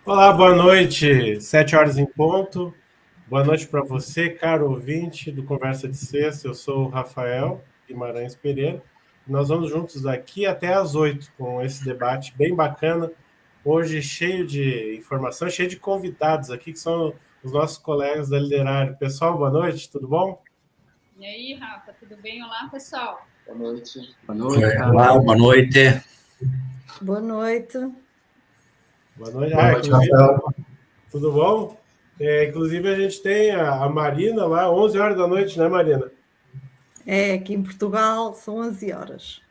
Olá, boa noite, 7 horas em ponto. Boa noite para você, caro ouvinte do Conversa de Sexta. Eu sou o Rafael Guimarães Pereira. Nós vamos juntos daqui até às 8 com esse debate bem bacana. Hoje cheio de informação, cheio de convidados aqui, que são os nossos colegas da Liderário. Pessoal, boa noite, tudo bom? E aí, Rafa, tudo bem? Olá, pessoal. Boa noite. Boa noite. Olá, boa noite. Boa noite. Boa noite, Boa noite, Rafael. Tudo bom? Inclusive, a gente tem a Marina lá, 11 horas da noite, né, Marina? Aqui em Portugal são 11 horas.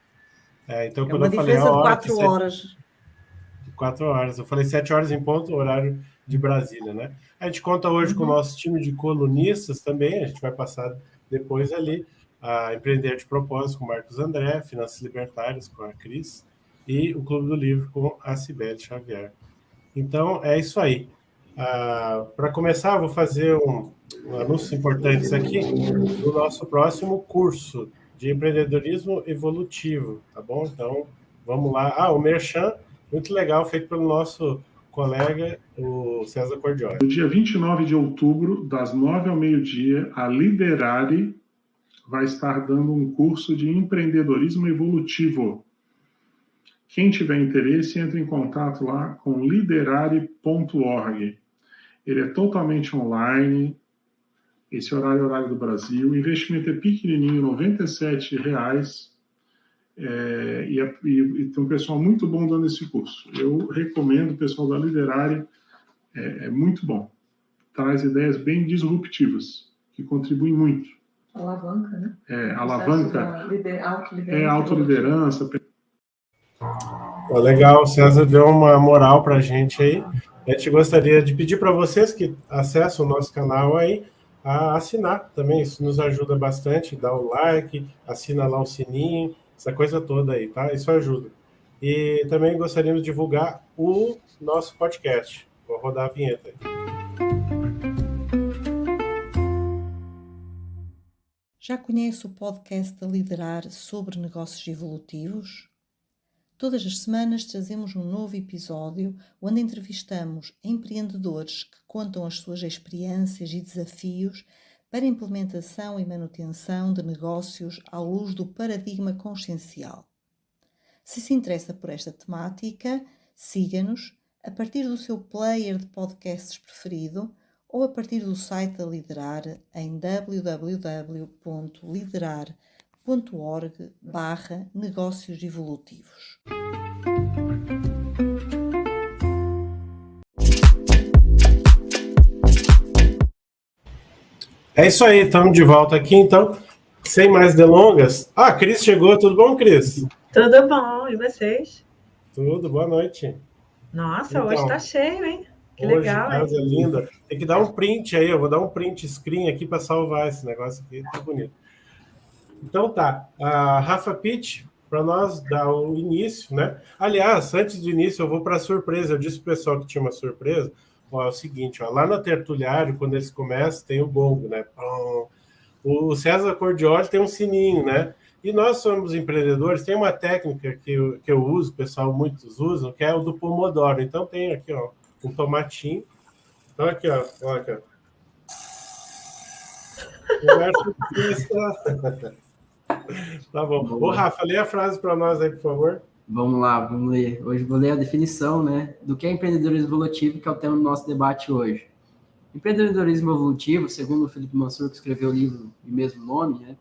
Então, é quando uma eu falei diferença a hora, de 4 horas. 4 horas. Eu falei 7 horas em ponto, horário de Brasília, né? A gente conta hoje com o nosso time de colunistas também, a gente vai passar depois ali a Empreender de Propósito com o Marcos André, Finanças Libertárias com a Cris e o Clube do Livro com a Cibele Xavier. Então, é isso aí. Para começar, eu vou fazer um anúncio importante aqui do nosso próximo curso de empreendedorismo evolutivo, tá bom? Então, vamos lá. O Merchan, muito legal, feito pelo nosso colega, o César Cordioli. No dia 29 de outubro, das 9 ao meio-dia, a Liderare vai estar dando um curso de empreendedorismo evolutivo. Quem tiver interesse, entre em contato lá com liderare.org. Ele é totalmente online, esse horário é o horário do Brasil, o investimento é pequenininho, R$ 97,00, e tem um pessoal muito bom dando esse curso. Eu recomendo, o pessoal da Liderare, é muito bom. Traz ideias bem disruptivas, que contribuem muito. Alavanca, né? Alavanca. Autoliderança. Autoliderança. Legal, o César deu uma moral para a gente aí. A gente gostaria de pedir para vocês que acessam o nosso canal aí, a assinar também, isso nos ajuda bastante, dá o like, assina lá o sininho, essa coisa toda aí, tá? Isso ajuda. E também gostaríamos de divulgar o nosso podcast. Vou rodar a vinheta aí. Já conhece o podcast da Liderar sobre negócios evolutivos? Todas as semanas trazemos um novo episódio onde entrevistamos empreendedores que contam as suas experiências e desafios para a implementação e manutenção de negócios à luz do paradigma consciencial. Se interessa por esta temática, siga-nos a partir do seu player de podcasts preferido ou a partir do site da Liderar em www.liderar.org/negócios evolutivos. É isso aí, estamos de volta aqui, então, sem mais delongas. A Cris chegou, tudo bom, Cris? Tudo bom, e vocês? Tudo, boa noite. Nossa, então, hoje tá cheio, hein? Que hoje, legal, hein? Casa linda. Tem que dar um print aí, eu vou dar um print screen aqui para salvar esse negócio aqui, tá bonito. Então tá, a Rafa Pitt, para nós dar o início, né? Aliás, antes do início, eu vou para a surpresa. Eu disse pro pessoal que tinha uma surpresa. É o seguinte, lá na Tertuliário, quando eles começam, tem o gongo, né? O César Cordioli tem um sininho, né? E nós somos empreendedores, tem uma técnica que eu uso, o pessoal muitos usam, que é o do Pomodoro. Então tem aqui, ó, um tomatinho. Então aqui, ó. Tá bom. Ô, Rafa, lê a frase para nós aí, por favor. Vamos lá, vamos ler. Hoje vou ler a definição, né, do que é empreendedorismo evolutivo, que é o tema do nosso debate hoje. Empreendedorismo evolutivo, segundo o Felipe Mansur, que escreveu o livro de mesmo nome, né,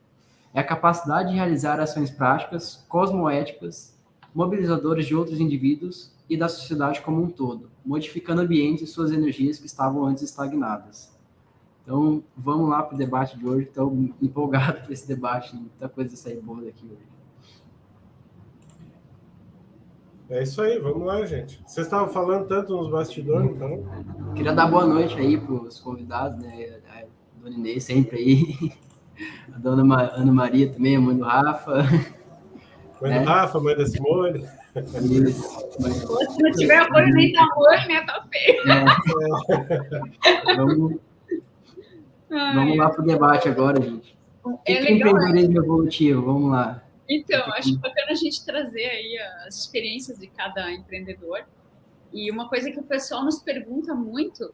é a capacidade de realizar ações práticas, cosmoéticas, mobilizadoras de outros indivíduos e da sociedade como um todo, modificando ambientes e suas energias que estavam antes estagnadas. Então, vamos lá para o debate de hoje. Estou empolgado para esse debate, muita coisa sair boa daqui hoje. É isso aí, vamos lá, gente. Vocês estavam falando tanto nos bastidores, então... Queria dar boa noite aí para os convidados, né? A Dona Inês sempre aí, a Dona Ana Maria também, a mãe do Rafa. Mãe do Rafa, mãe da Simone. Se não tiver apoio nem da mãe, né? Tá feio. Vamos lá para o debate agora, gente. O que é empreendedorismo evolutivo? Vamos lá. Então, acho bacana a gente trazer aí as experiências de cada empreendedor. E uma coisa que o pessoal nos pergunta muito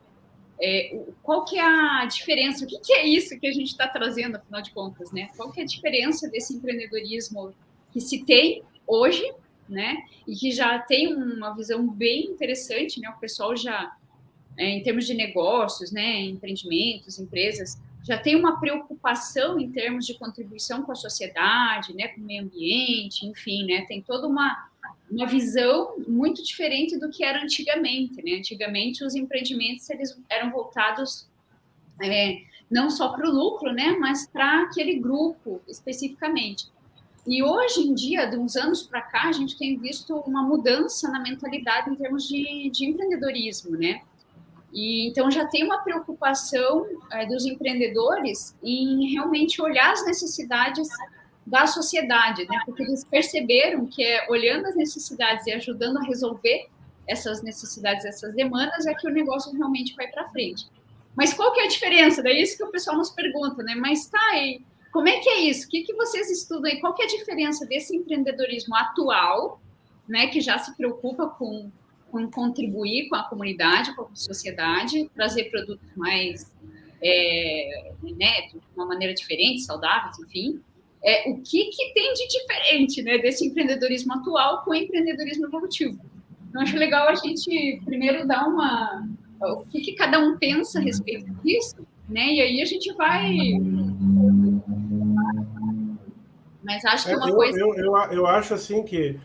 é qual que é a diferença, o que é isso que a gente está trazendo, afinal de contas, né? Qual que é a diferença desse empreendedorismo que se tem hoje, né? E que já tem uma visão bem interessante, né? O pessoal já, em termos de negócios, né? Empreendimentos, empresas, já tem uma preocupação em termos de contribuição com a sociedade, né? Com o meio ambiente, enfim, né? Tem toda uma visão muito diferente do que era antigamente, né? Antigamente, os empreendimentos eles eram voltados não só para o lucro, né? Mas para aquele grupo especificamente. E hoje em dia, de uns anos para cá, a gente tem visto uma mudança na mentalidade em termos de empreendedorismo, né? E então já tem uma preocupação dos empreendedores em realmente olhar as necessidades da sociedade, né? Porque eles perceberam que olhando as necessidades e ajudando a resolver essas necessidades, essas demandas, é que o negócio realmente vai para frente. Mas qual que é a diferença? Daí isso que o pessoal nos pergunta, né? Mas tá aí, como é que é isso? O que vocês estudam aí? Qual que é a diferença desse empreendedorismo atual, né? Que já se preocupa com contribuir com a comunidade, com a sociedade, trazer produtos mais, né, de uma maneira diferente, saudáveis, enfim. O que tem de diferente, né, desse empreendedorismo atual com o empreendedorismo evolutivo? Então, acho legal a gente primeiro dar o que cada um pensa a respeito disso, né, e aí a gente vai... Mas acho que uma coisa... Eu acho, assim, que...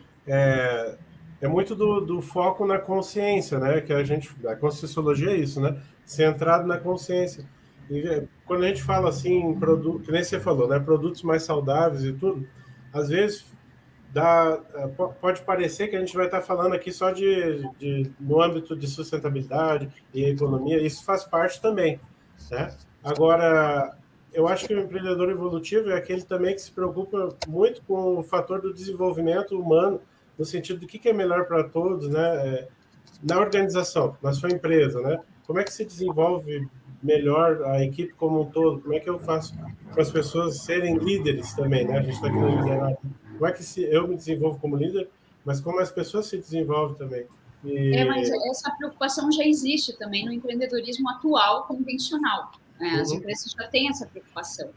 É muito do foco na consciência, né? Que a Conscienciologia é isso, né? Centrado na consciência. E quando a gente fala assim em produto, que nem você falou, né? Produtos mais saudáveis e tudo, às vezes pode parecer que a gente vai estar falando aqui só no âmbito de sustentabilidade e economia. Isso faz parte também, né? Agora, eu acho que o empreendedor evolutivo é aquele também que se preocupa muito com o fator do desenvolvimento humano, no sentido do que é melhor para todos, né? Na organização, na sua empresa, né? Como é que se desenvolve melhor a equipe como um todo? Como é que eu faço para as pessoas serem líderes também, né? A gente está aqui no liderado. Como é que eu me desenvolvo como líder, mas como as pessoas se desenvolvem também? Mas essa preocupação já existe também no empreendedorismo atual, convencional. As empresas já têm essa preocupação.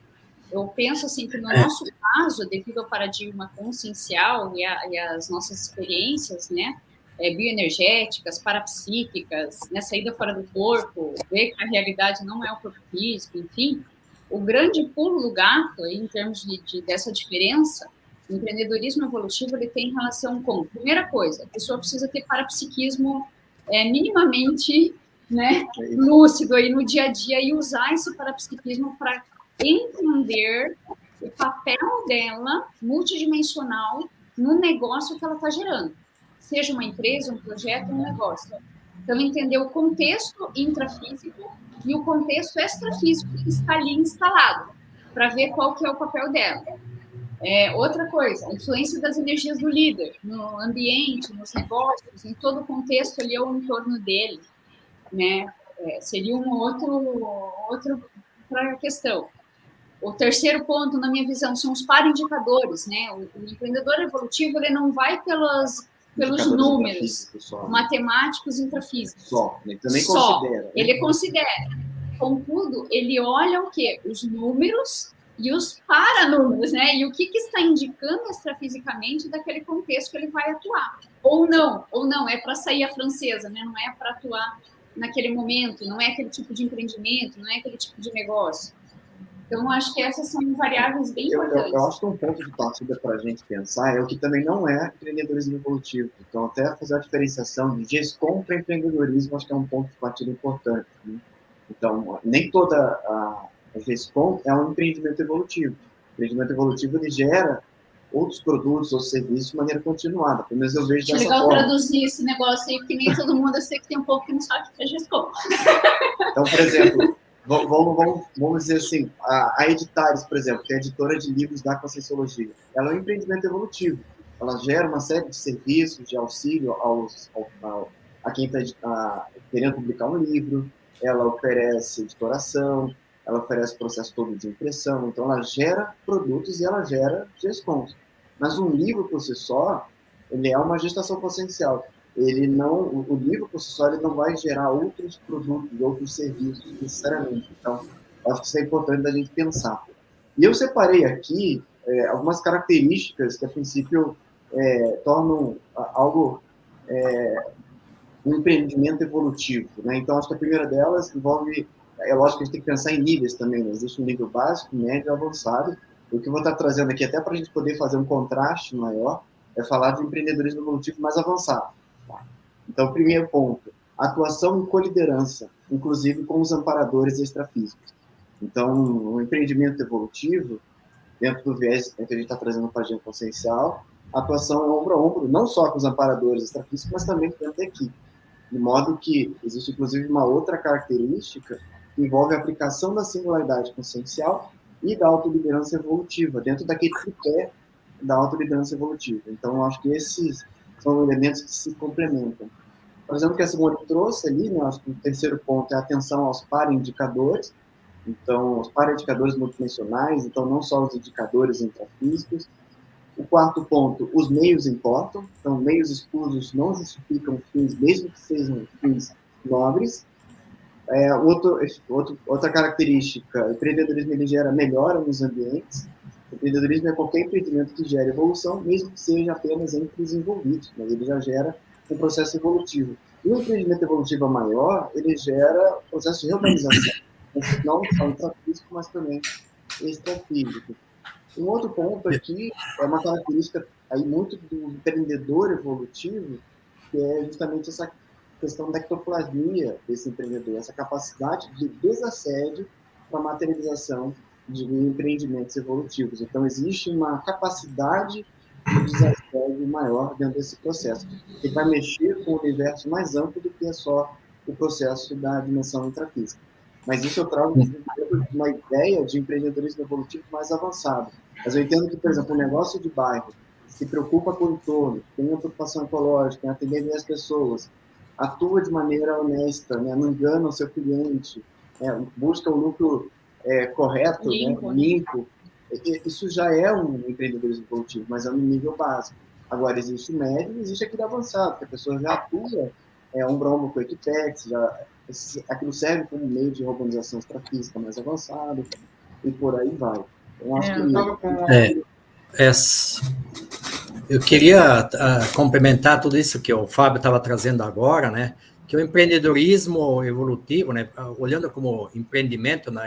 Eu penso assim que no nosso caso, devido ao paradigma consciencial e as nossas experiências, né, bioenergéticas, parapsíquicas, né, saída fora do corpo, ver que a realidade não é o corpo físico, enfim, o grande pulo do gato, em termos dessa diferença, o empreendedorismo evolutivo ele tem relação com, primeira coisa, a pessoa precisa ter parapsiquismo minimamente, né, lúcido aí no dia a dia e usar esse parapsiquismo para entender o papel dela multidimensional no negócio que ela está gerando, seja uma empresa, um projeto, um negócio. Então, entender o contexto intrafísico e o contexto extrafísico que está ali instalado, para ver qual que é o papel dela. Outra coisa, a influência das energias do líder no ambiente, nos negócios, em todo o contexto ali ao entorno dele, né? Seria um outro para a questão. O terceiro ponto, na minha visão, são os paraindicadores, né? O empreendedor evolutivo, ele não vai pelos números matemáticos intrafísicos. Ele também considera. Né? Ele considera. Contudo, ele olha o quê? Os números e os paranúmeros, né? E o que está indicando extrafisicamente daquele contexto que ele vai atuar. Ou não, é para sair a francesa, né? Não é para atuar naquele momento, não é aquele tipo de empreendimento, não é aquele tipo de negócio. Então, acho que essas são variáveis bem importantes. Eu acho que um ponto de partida para a gente pensar é o que também não é empreendedorismo evolutivo. Então, até fazer a diferenciação de GESCOM para empreendedorismo, acho que é um ponto de partida importante. Né? Então, nem toda a GESCOM é um empreendimento evolutivo. O empreendimento evolutivo, ele gera outros produtos ou serviços de maneira continuada. Pelo menos eu vejo dessa forma. É legal traduzir esse negócio aí, porque nem todo mundo, eu sei que tem um pouco que não sabe o que é GESCOM. Então, por exemplo, vamos dizer assim, a Editares, por exemplo, que é a editora de livros da Conscienciologia, ela é um empreendimento evolutivo. Ela gera uma série de serviços de auxílio a quem está querendo publicar um livro, ela oferece editoração, ela oferece o processo todo de impressão, então ela gera produtos e ela gera GESCOMs. Mas um livro por si só, ele é uma gestação consciencial. O livro por si só, ele não vai gerar outros produtos, outros serviços necessariamente. Então, acho que isso é importante da gente pensar. E eu separei aqui algumas características que, a princípio, tornam algo um empreendimento evolutivo. Né? Então, acho que a primeira delas envolve... É lógico que a gente tem que pensar em níveis também. Né? Existe um nível básico, médio e avançado. O que eu vou estar trazendo aqui, até para a gente poder fazer um contraste maior, é falar de um empreendedorismo evolutivo mais avançado. Então, primeiro ponto, atuação em coliderança, inclusive com os amparadores extrafísicos. Então, um empreendimento evolutivo, dentro do viés que a gente está trazendo para a agenda consciencial, atuação ombro a ombro, não só com os amparadores extrafísicos, mas também dentro da equipe. De modo que existe, inclusive, uma outra característica que envolve a aplicação da singularidade consciencial e da autoliderança evolutiva, dentro daquele tripé da autoliderança evolutiva. Então, eu acho que esses são elementos que se complementam. Por exemplo, que a Simone trouxe ali, né, acho que o terceiro ponto é a atenção aos paraindicadores. Então, os paraindicadores multidimensionais, então não só os indicadores intrafísicos. O quarto ponto, os meios importam. Então, meios escusos não justificam fins, mesmo que sejam fins nobres. Outra característica, o empreendedorismo ele gera melhora nos ambientes. O empreendedorismo é qualquer empreendimento que gere evolução, mesmo que seja apenas entre os envolvidos, mas ele já gera um processo evolutivo. E o empreendimento evolutivo maior, ele gera um processo de reorganização, não só intrafísico, mas também extrafísico. Um outro ponto aqui é uma característica aí muito do empreendedor evolutivo, que é justamente essa questão da ectoplasmia desse empreendedor, essa capacidade de desassédio para a materialização de empreendimentos evolutivos. Então, existe uma capacidade de desassédio maior dentro desse processo, que vai mexer com o universo mais amplo do que é só o processo da dimensão intrafísica. Mas isso eu trago uma ideia de empreendedorismo evolutivo mais avançado. Mas eu entendo que, por exemplo, um negócio de bairro se preocupa com o entorno, tem uma preocupação ecológica, tem atender bem as pessoas, atua de maneira honesta, né, não engana o seu cliente, busca o lucro correto, limpo. Isso já é um empreendedorismo evolutivo, mas é no nível básico. Agora, existe o médio e existe aquele avançado, que a pessoa já atua ombro a ombro com o Equitex, aquilo serve como meio de urbanização extrafísica mais avançado, e por aí vai. Eu acho eu queria complementar tudo isso que o Fábio estava trazendo agora, né? Que o empreendedorismo evolutivo, né, olhando como empreendimento na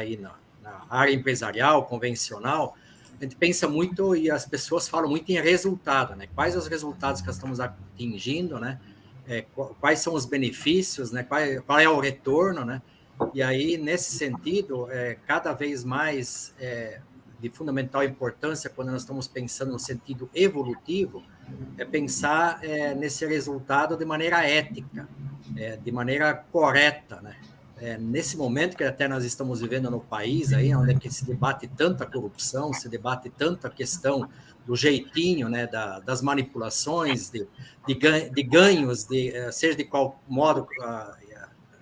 área empresarial, convencional, a gente pensa muito e as pessoas falam muito em resultado, né? Quais os resultados que nós estamos atingindo, né? Quais são os benefícios, né? Qual é o retorno, né? E aí, nesse sentido, cada vez mais de fundamental importância, quando nós estamos pensando no sentido evolutivo, é pensar nesse resultado de maneira ética, de maneira correta, né? Nesse momento que até nós estamos vivendo no país, aí, onde é que se debate tanta corrupção, se debate tanta questão do jeitinho, né, das manipulações, de ganhos, seja de qual modo,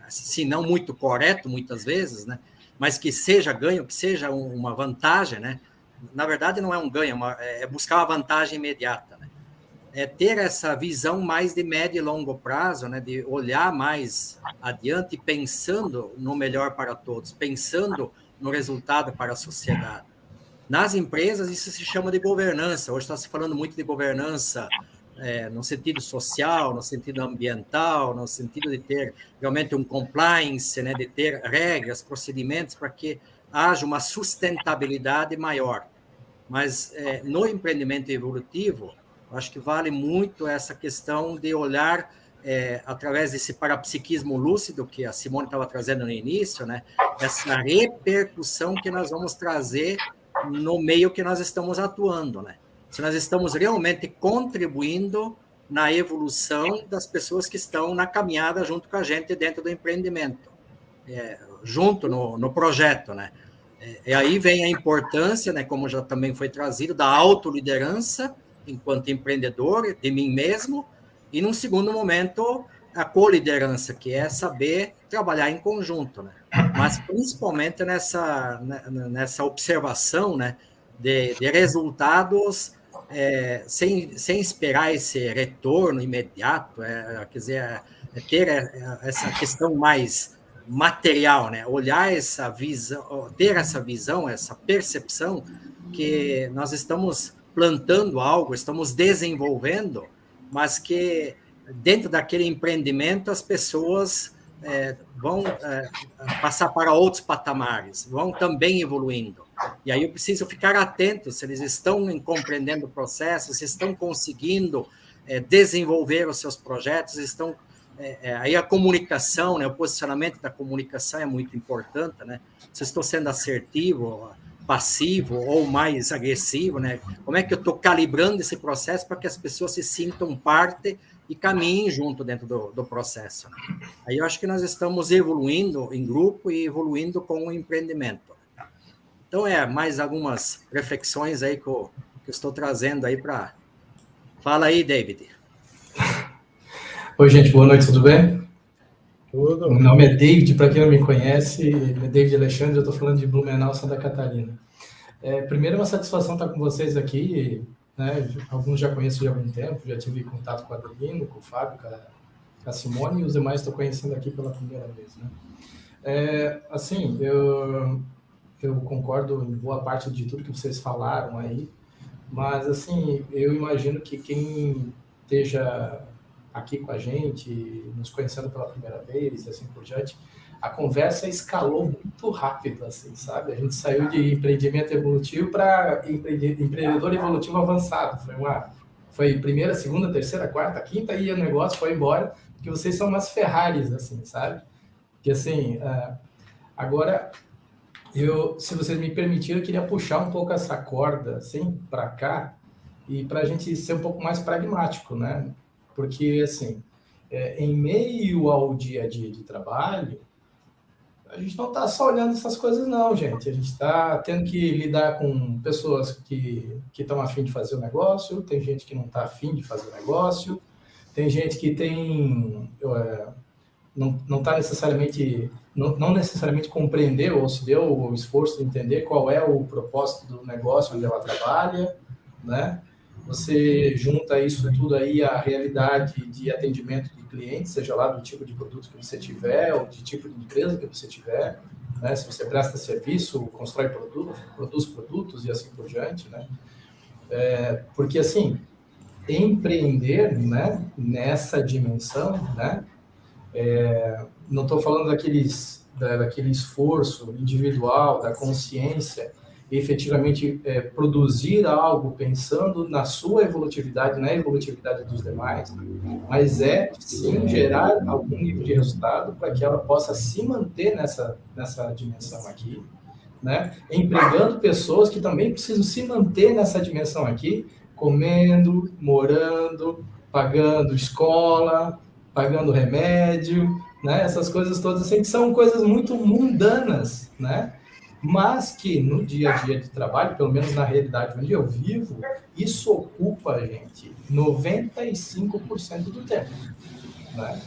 se não muito correto, muitas vezes, né, mas que seja ganho, que seja uma vantagem, né? Na verdade, não é um ganho, é buscar uma vantagem imediata, né? É ter essa visão mais de médio e longo prazo, né, de olhar mais adiante, pensando no melhor para todos, pensando no resultado para a sociedade. Nas empresas, isso se chama de governança. Hoje está se falando muito de governança no sentido social, no sentido ambiental, no sentido de ter realmente um compliance, né, de ter regras, procedimentos para que haja uma sustentabilidade maior. Mas no empreendimento evolutivo, acho que vale muito essa questão de olhar através desse parapsiquismo lúcido que a Simone estava trazendo no início, né? Essa repercussão que nós vamos trazer no meio que nós estamos atuando, né? Se nós estamos realmente contribuindo na evolução das pessoas que estão na caminhada junto com a gente dentro do empreendimento, junto no projeto, né? E aí vem a importância, né, como já também foi trazido, da autoliderança enquanto empreendedor, de mim mesmo, e, num segundo momento, a coliderança, que é saber trabalhar em conjunto, né? Mas, principalmente nessa observação, né, de resultados sem esperar esse retorno imediato, quer dizer, ter essa questão mais material, né? Olhar essa visão, ter essa visão, essa percepção que nós estamos plantando algo, estamos desenvolvendo, mas que dentro daquele empreendimento as pessoas vão passar para outros patamares, vão também evoluindo. E aí eu preciso ficar atento se eles estão compreendendo o processo, se estão conseguindo desenvolver os seus projetos, estão aí a comunicação, né, o posicionamento da comunicação é muito importante, né? Se eu estou sendo assertivo, passivo ou mais agressivo, né? Como é que eu estou calibrando esse processo para que as pessoas se sintam parte e caminhem junto dentro do processo, né? Aí eu acho que nós estamos evoluindo em grupo e evoluindo com o empreendimento. Então, mais algumas reflexões aí que eu estou trazendo aí para... Fala aí, David. Oi, gente, boa noite, tudo bem? Tudo. Meu nome é David, para quem não me conhece, é David Alexandre, eu estou falando de Blumenau, Santa Catarina. Primeiro, é uma satisfação estar com vocês aqui, né? Alguns já conheço de algum tempo, já tive contato com a Adelino, com o Fábio, com a Simone, e os demais estou conhecendo aqui pela primeira vez, né? Assim, eu concordo em boa parte de tudo que vocês falaram aí, mas, assim, eu imagino que quem esteja aqui com a gente, nos conhecendo pela primeira vez, e assim por diante, a conversa escalou muito rápido, assim, sabe? A gente saiu de empreendimento evolutivo para empreendedor evolutivo avançado. Foi primeira, segunda, terceira, quarta, quinta, e o negócio foi embora, porque vocês são umas Ferraris, assim, sabe? Que, assim, agora, se vocês me permitirem, eu queria puxar um pouco essa corda, assim, para cá, e para a gente ser um pouco mais pragmático, né? Porque, assim, em meio ao dia a dia de trabalho, a gente não está só olhando essas coisas, não, gente. A gente está tendo que lidar com pessoas que estão a fim de fazer o negócio, tem gente que não está a fim de fazer o negócio, tem gente que não está necessariamente, não necessariamente compreendeu ou se deu o esforço de entender qual é o propósito do negócio onde ela trabalha, né? Você junta isso tudo aí à realidade de atendimento de clientes, seja lá do tipo de produto que você tiver, ou de tipo de empresa que você tiver, né? Se você presta serviço, constrói produz produtos e assim por diante, né? Porque, assim, empreender, né, nessa dimensão, né? Não estou falando daquele esforço individual, da consciência, efetivamente produzir algo pensando na sua evolutividade, na evolutividade dos demais, mas sim gerar algum nível de resultado para que ela possa se manter nessa dimensão aqui, né? Empregando pessoas que também precisam se manter nessa dimensão aqui, comendo, morando, pagando escola, pagando remédio, né? Essas coisas todas assim, que são coisas muito mundanas, né? Mas que no dia a dia de trabalho, pelo menos na realidade onde eu vivo, isso ocupa, gente, 95% do tempo, né?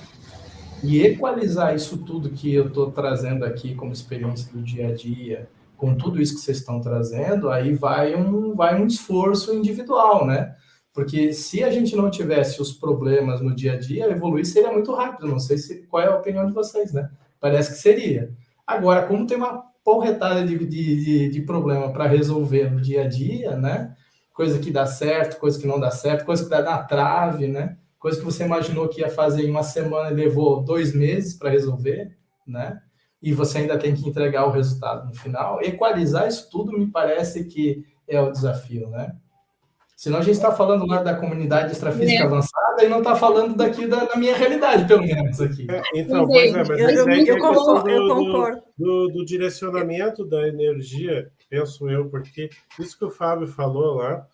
E equalizar isso tudo que eu estou trazendo aqui como experiência do dia a dia, com tudo isso que vocês estão trazendo, aí vai um esforço individual, né? Porque se a gente não tivesse os problemas no dia a dia, evoluir seria muito rápido. Não sei qual é a opinião de vocês, né? Parece que seria. Agora, como tem uma porretada de problema para resolver no dia a dia, né? Coisa que dá certo, coisa que não dá certo, coisa que dá na trave, né? Coisa que você imaginou que ia fazer em uma semana e levou 2 meses para resolver, né? e você ainda tem que entregar o resultado no final. Equalizar isso tudo me parece que é o desafio, né? Senão a gente está falando lá da comunidade extrafísica avançada e não está falando daqui da minha realidade, pelo menos aqui. Então, pois é, mas eu concordo. Do direcionamento da energia, penso eu, porque isso que o Fábio falou lá,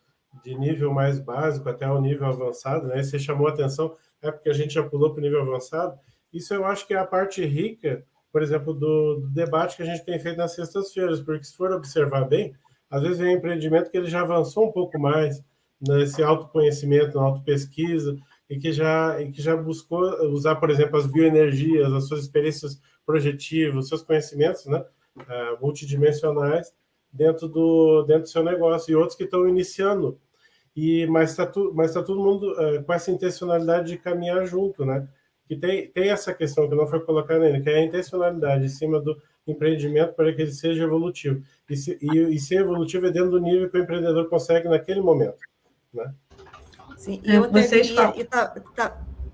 de nível mais básico até o nível avançado, né? Você chamou a atenção, porque a gente já pulou para o nível avançado. Isso eu acho que é a parte rica, por exemplo, do debate que a gente tem feito nas sextas-feiras, porque se for observar bem, às vezes vem um empreendimento que ele já avançou um pouco mais nesse autoconhecimento, na autopesquisa, e que já buscou usar, por exemplo, as bioenergias, as suas experiências projetivas, os seus conhecimentos, né, multidimensionais dentro do seu negócio, e outros que estão iniciando. Mas tá todo mundo com essa intencionalidade de caminhar junto, né? Que tem essa questão que não foi colocada ainda, que é a intencionalidade em cima do empreendimento para que ele seja evolutivo. E ser evolutivo é dentro do nível que o empreendedor consegue naquele momento, né? Sim, eu até diria,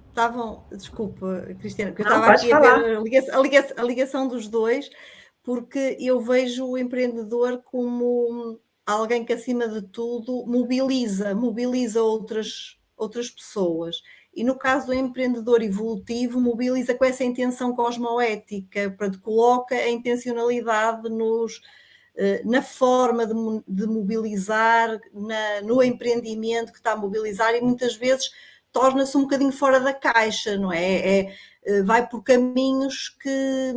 estavam, desculpa, Cristiana, que eu estava aqui a ver a ligação dos dois, porque eu vejo o empreendedor como alguém que, acima de tudo, mobiliza outras pessoas. E no caso do empreendedor evolutivo, mobiliza com essa intenção cosmoética, portanto, coloca a intencionalidade na forma de mobilizar, no empreendimento que está a mobilizar, e muitas vezes torna-se um bocadinho fora da caixa, não é? Vai por caminhos que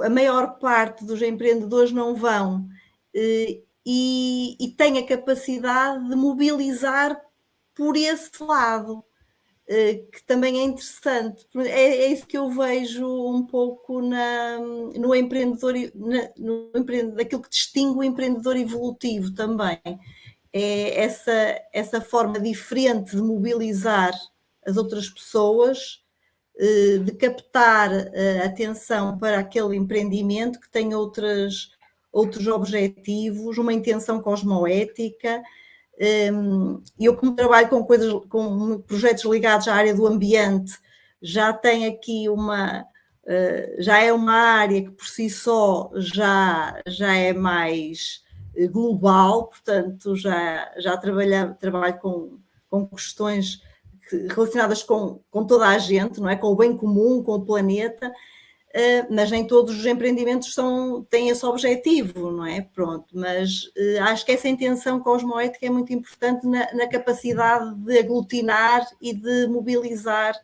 a maior parte dos empreendedores não vão, e tem a capacidade de mobilizar por esse lado, que também é interessante. É isso que eu vejo um pouco no empreendedor, daquilo que distingue o empreendedor evolutivo também. É essa forma diferente de mobilizar as outras pessoas, de captar a atenção para aquele empreendimento que tem outros objetivos, uma intenção cosmoética. Eu, como trabalho com projetos ligados à área do ambiente, já tenho aqui já é uma área que por si só já é mais global, portanto já trabalho com questões relacionadas com toda a gente, não é? Com o bem comum, com o planeta, mas nem todos os empreendimentos têm esse objetivo, não é? Pronto, mas acho que essa intenção cosmoética é muito importante na capacidade de aglutinar e de mobilizar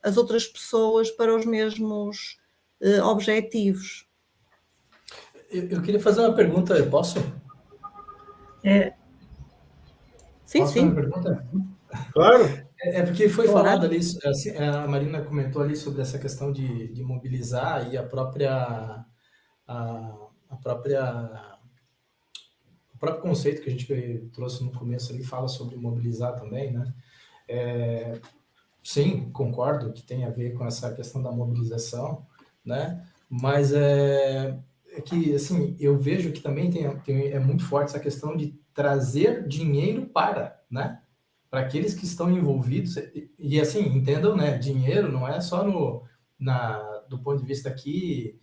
as outras pessoas para os mesmos objetivos. Eu queria fazer uma pergunta, posso? Sim, posso sim. Fazer uma pergunta? Claro. Porque foi falado ali, assim, a Marina comentou ali sobre essa questão de mobilizar, e o próprio conceito que a gente trouxe no começo ali fala sobre mobilizar também, né? Sim, concordo que tem a ver com essa questão da mobilização, né? Mas é que, assim, eu vejo que também é muito forte essa questão de trazer dinheiro para, né? Para aqueles que estão envolvidos, e assim, entendam, né? Dinheiro não é só do ponto de vista aqui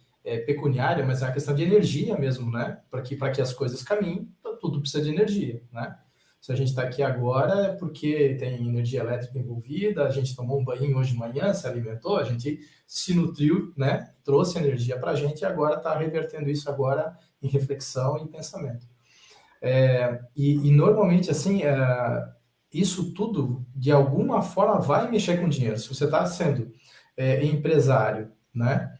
pecuniário, mas é uma questão de energia mesmo, né? Para que as coisas caminhem, tudo precisa de energia, né? Se a gente está aqui agora é porque tem energia elétrica envolvida, a gente tomou um banho hoje de manhã, se alimentou, a gente se nutriu, né? Trouxe energia para a gente e agora está revertendo isso agora em reflexão e pensamento. E normalmente, assim, isso tudo, de alguma forma, vai mexer com dinheiro. Se você está sendo empresário, né?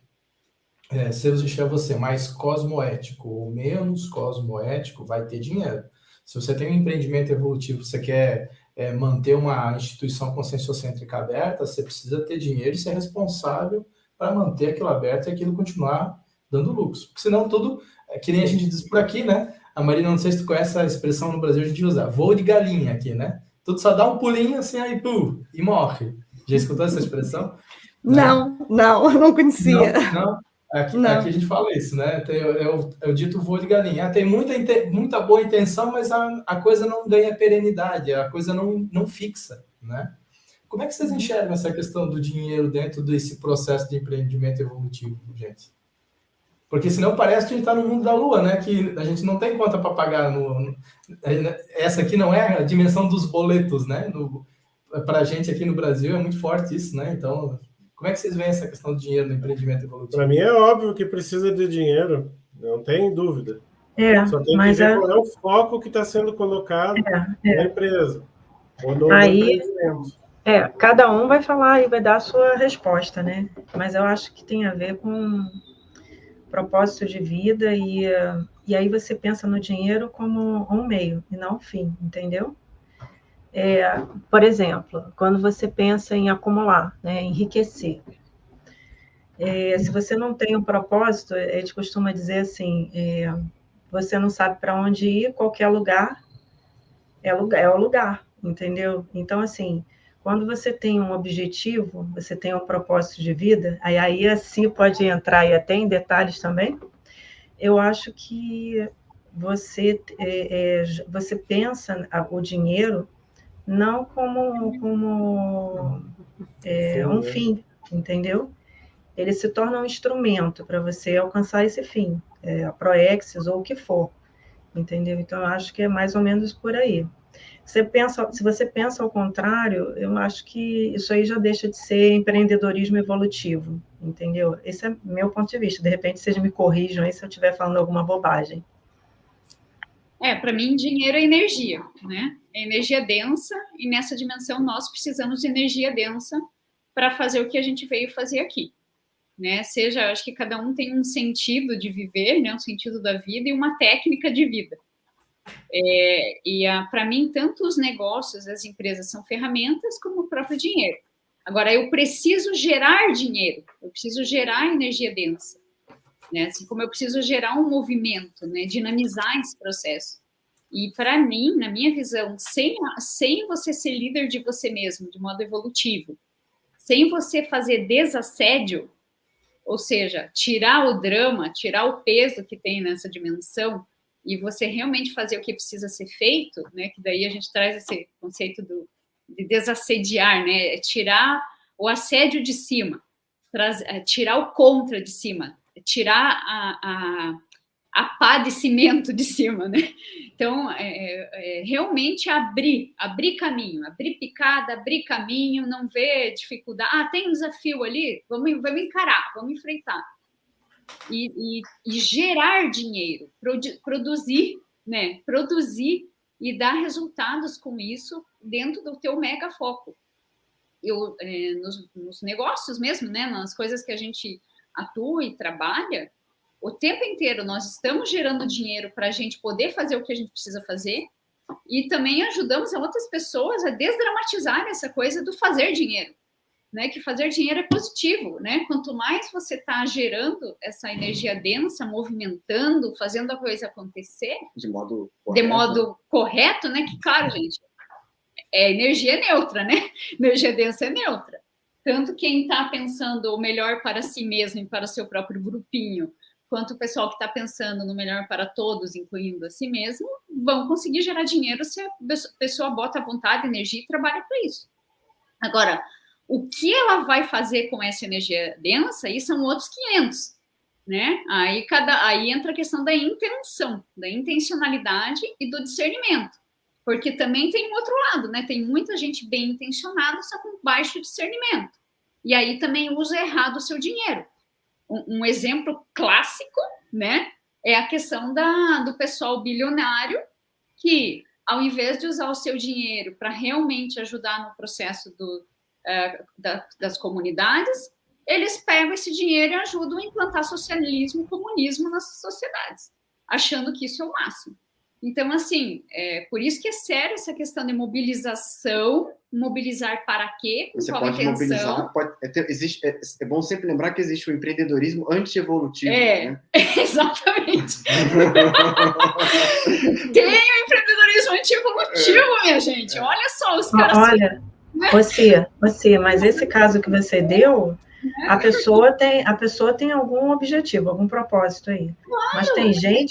Seja você mais cosmoético ou menos cosmoético, vai ter dinheiro. Se você tem um empreendimento evolutivo, você quer manter uma instituição conscienciocêntrica aberta, você precisa ter dinheiro e ser responsável para manter aquilo aberto e aquilo continuar dando lucros. Porque senão tudo, que nem a gente diz por aqui, né? A Marina, não sei se tu conhece a expressão no Brasil, a gente usa voo de galinha aqui, né? Tudo só dá um pulinho assim, aí e morre. Já escutou essa expressão? Não conhecia. Não. Aqui a gente fala isso, né? É o dito voo de galinha. Tem muita boa intenção, mas a coisa não ganha perenidade, a coisa não fixa, né? Como é que vocês enxergam essa questão do dinheiro dentro desse processo de empreendimento evolutivo, gente? Porque senão parece que a gente está no mundo da lua, né? Que a gente não tem conta para pagar. Essa aqui não é a dimensão dos boletos, né? Para a gente aqui no Brasil é muito forte isso, né? Então, como é que vocês veem essa questão do dinheiro no empreendimento evolutivo? Para mim é óbvio que precisa de dinheiro, não tem dúvida. Só tem que ver qual é o foco que está sendo colocado na empresa. Ou no empreendimento. Cada um vai falar e vai dar a sua resposta, né? Mas eu acho que tem a ver com propósito de vida e aí você pensa no dinheiro como um meio e não um fim, entendeu? Por exemplo, quando você pensa em acumular, né, enriquecer, se você não tem um propósito, a gente costuma dizer assim, você não sabe para onde ir, qualquer lugar é o lugar, entendeu? Então, assim, quando você tem um objetivo, você tem um propósito de vida, aí assim pode entrar e até em detalhes também, eu acho que você pensa o dinheiro não como um fim, entendeu? Ele se torna um instrumento para você alcançar esse fim, a Proexis ou o que for, entendeu? Então, eu acho que é mais ou menos por aí. Se você pensa ao contrário, eu acho que isso aí já deixa de ser empreendedorismo evolutivo, entendeu? Esse é meu ponto de vista. De repente, vocês me corrijam aí se eu estiver falando alguma bobagem. Para mim, dinheiro é energia, né? É energia densa, e nessa dimensão nós precisamos de energia densa para fazer o que a gente veio fazer aqui, né? Seja, acho que cada um tem um sentido de viver, né? Um sentido da vida e uma técnica de vida. Para mim, tanto os negócios, as empresas são ferramentas como o próprio dinheiro. Agora, eu preciso gerar dinheiro, eu preciso gerar energia densa, né? Assim como eu preciso gerar um movimento, né? Dinamizar esse processo. E, para mim, na minha visão, sem você ser líder de você mesmo, de modo evolutivo, sem você fazer desassédio, ou seja, tirar o drama, tirar o peso que tem nessa dimensão, e você realmente fazer o que precisa ser feito, né? Que daí a gente traz esse conceito de desassediar, né? Tirar o assédio de cima, tirar o contra de cima, tirar a pá de cimento de cima, né? Então, realmente abrir caminho, abrir picada, abrir caminho, não ver dificuldade. Tem um desafio ali, vamos encarar, vamos enfrentar. E gerar dinheiro, produzir, né? Produzir e dar resultados com isso dentro do teu mega foco. Nos negócios mesmo, né? Nas coisas que a gente atua e trabalha, o tempo inteiro nós estamos gerando dinheiro para a gente poder fazer o que a gente precisa fazer e também ajudamos a outras pessoas a desdramatizar essa coisa do fazer dinheiro, né? Que fazer dinheiro é positivo, né? Quanto mais você está gerando essa energia densa, movimentando, fazendo a coisa acontecer de modo correto, né? Que, claro, gente, energia neutra, né? Energia densa é neutra. Tanto quem está pensando o melhor para si mesmo e para o seu próprio grupinho, quanto o pessoal que está pensando no melhor para todos, incluindo a si mesmo, vão conseguir gerar dinheiro se a pessoa bota a vontade, energia e trabalha para isso. Agora, o que ela vai fazer com essa energia densa, aí são outros 500, né? Aí entra a questão da intenção, da intencionalidade e do discernimento. Porque também tem um outro lado, né? Tem muita gente bem intencionada, só com baixo discernimento. E aí também usa errado o seu dinheiro. Um exemplo clássico, né? É a questão do pessoal bilionário que, ao invés de usar o seu dinheiro para realmente ajudar no processo das comunidades, eles pegam esse dinheiro e ajudam a implantar socialismo e comunismo nas sociedades, achando que isso é o máximo. Então, assim, por isso que é sério essa questão de mobilização, mobilizar para quê? Você pode mobilizar, é bom sempre lembrar que existe o empreendedorismo anti-evolutivo. Né? Exatamente. Tem o empreendedorismo anti-evolutivo, minha gente. Olha só, os caras... Olha, você, mas esse caso que você deu... A pessoa tem algum objetivo, algum propósito aí. Claro,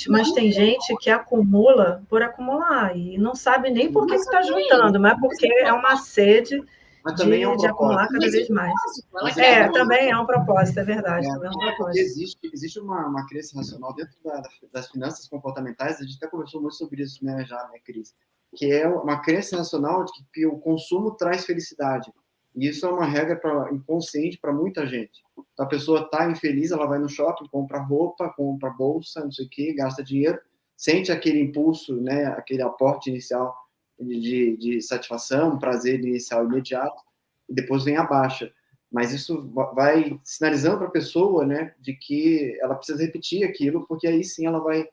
mas tem gente que acumula por acumular e não sabe nem por que está juntando, mas porque é uma sede Mas também é um de acumular propósito. cada vez mais. Mas é um Também é um propósito, é verdade. É, também é um porque propósito. existe uma crença racional dentro das finanças comportamentais, a gente até conversou muito sobre isso, né, já, né, Cris? Que é uma crença racional de que o consumo traz felicidade. E isso é uma regra inconsciente para muita gente. Então, a pessoa está infeliz, ela vai no shopping, compra roupa, compra bolsa, não sei o quê, gasta dinheiro, sente aquele impulso, né, aquele aporte inicial de satisfação, prazer inicial imediato, e depois vem a baixa. Mas isso vai sinalizando para a pessoa, né, de que ela precisa repetir aquilo, porque aí sim ela vai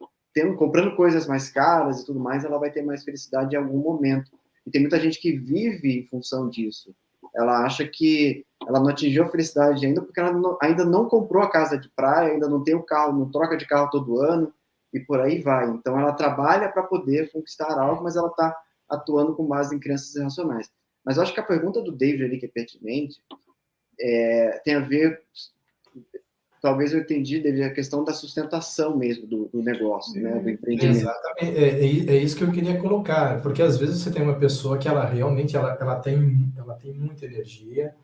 comprando coisas mais caras e tudo mais, ela vai ter mais felicidade em algum momento. E tem muita gente que vive em função disso. Ela acha que ela não atingiu a felicidade ainda porque ela ainda não comprou a casa de praia, ainda não tem o carro, não troca de carro todo ano, e por aí vai. Então, ela trabalha para poder conquistar algo, mas ela está atuando com base em crenças irracionais. Mas eu acho que a pergunta do David ali, que é pertinente, tem a ver, talvez eu entendi, David, a questão da sustentação mesmo do negócio, né, do empreendimento. Exatamente, é isso que eu queria colocar, porque às vezes você tem uma pessoa que ela realmente ela tem muita energia,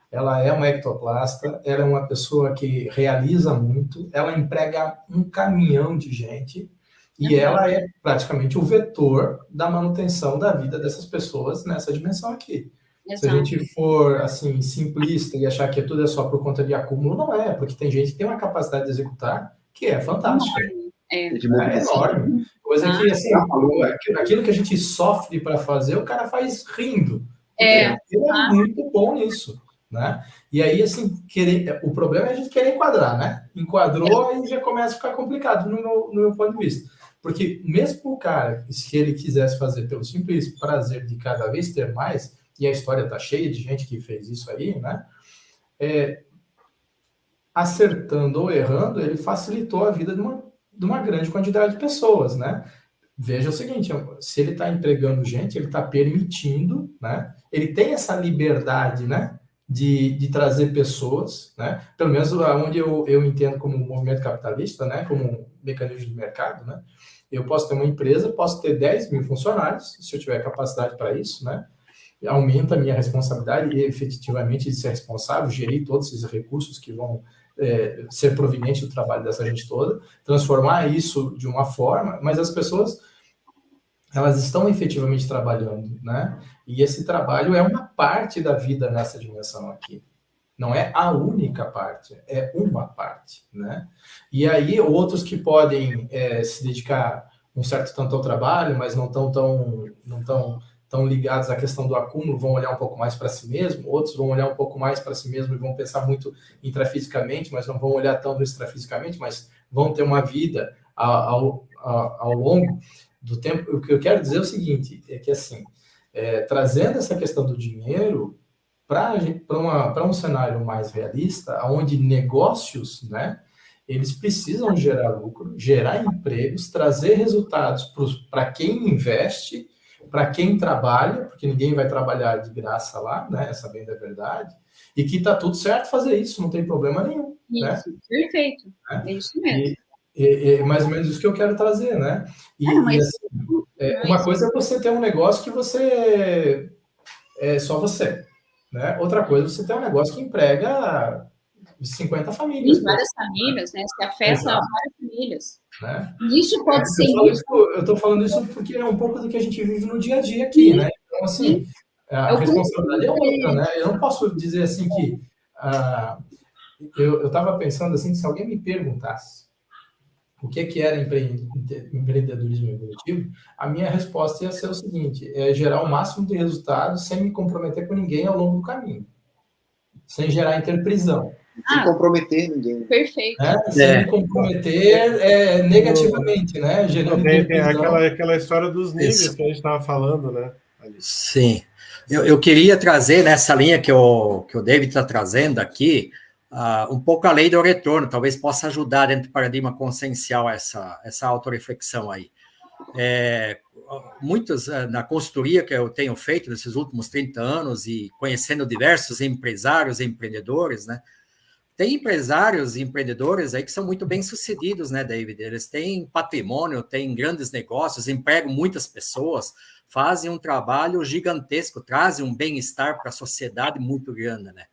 ela é uma ectoplasta, ela é uma pessoa que realiza muito, ela emprega um caminhão de gente, e ela é praticamente o vetor da manutenção da vida dessas pessoas nessa dimensão aqui. Exato. Se a gente for, assim, simplista e achar que tudo é só por conta de acúmulo, não é, porque tem gente que tem uma capacidade de executar que é fantástica. É enorme. Coisa que, assim, aquilo que a gente sofre para fazer, o cara faz rindo. Ele é muito bom nisso, né? E aí, assim, o problema é a gente querer enquadrar, né? Enquadrou, aí já começa a ficar complicado no meu ponto de vista. Porque mesmo o cara, se ele quisesse fazer pelo simples prazer de cada vez ter mais, e a história está cheia de gente que fez isso aí, né? Acertando ou errando, ele facilitou a vida de uma grande quantidade de pessoas, né? Veja o seguinte, se ele está empregando gente, ele está permitindo, né? Ele tem essa liberdade, né? De trazer pessoas, né? Pelo menos onde eu entendo como movimento capitalista, né? Como um mecanismo de mercado, né? Eu posso ter uma empresa, posso ter 10 mil funcionários, se eu tiver capacidade para isso, né? Aumenta a minha responsabilidade e efetivamente de ser responsável, gerir todos esses recursos que vão ser provenientes do trabalho dessa gente toda, transformar isso de uma forma, mas as pessoas, elas estão efetivamente trabalhando, né? E esse trabalho é uma parte da vida nessa dimensão aqui. Não é a única parte, é uma parte, né? E aí, outros que podem se dedicar um certo tanto ao trabalho, mas não estão tão ligados à questão do acúmulo, vão olhar um pouco mais para si mesmo, outros vão olhar um pouco mais para si mesmo e vão pensar muito intrafisicamente, mas não vão olhar tão extrafisicamente, mas vão ter uma vida ao longo do tempo. O que eu quero dizer é o seguinte, é que assim, trazendo essa questão do dinheiro para um cenário mais realista, onde negócios, né, eles precisam gerar lucro, gerar empregos, trazer resultados para quem investe, para quem trabalha, porque ninguém vai trabalhar de graça lá, né, essa bem da verdade, e que está tudo certo fazer isso, não tem problema nenhum. Isso, né? Perfeito, é isso mesmo. É mais ou menos isso que eu quero trazer, né? Uma coisa é você ter um negócio que você é só você, né? Outra coisa é você ter um negócio que emprega 50 famílias. Várias famílias, né? Se afeta várias famílias. Né? Isso pode ser... Eu estou falando isso porque é um pouco do que a gente vive no dia a dia aqui, né? Então, assim, a responsabilidade é outra, né? Eu não posso dizer assim que... eu estava pensando assim, que se alguém me perguntasse o que era empreendedorismo evolutivo, a minha resposta ia ser o seguinte, é gerar o máximo de resultados sem me comprometer com ninguém ao longo do caminho. Sem gerar interprisão. Sem comprometer ninguém. Perfeito. Sem me comprometer negativamente, né? Gerando tem aquela história dos níveis que a gente estava falando, né? Sim. Eu queria trazer nessa linha que o David está trazendo aqui, um pouco a lei do retorno, talvez possa ajudar dentro do paradigma consciencial essa autorreflexão aí. Muitos, na consultoria que eu tenho feito nesses últimos 30 anos e conhecendo diversos empresários e empreendedores, né? Tem empresários e empreendedores aí que são muito bem-sucedidos, né, David? Eles têm patrimônio, têm grandes negócios, empregam muitas pessoas, fazem um trabalho gigantesco, trazem um bem-estar para a sociedade muito grande, né?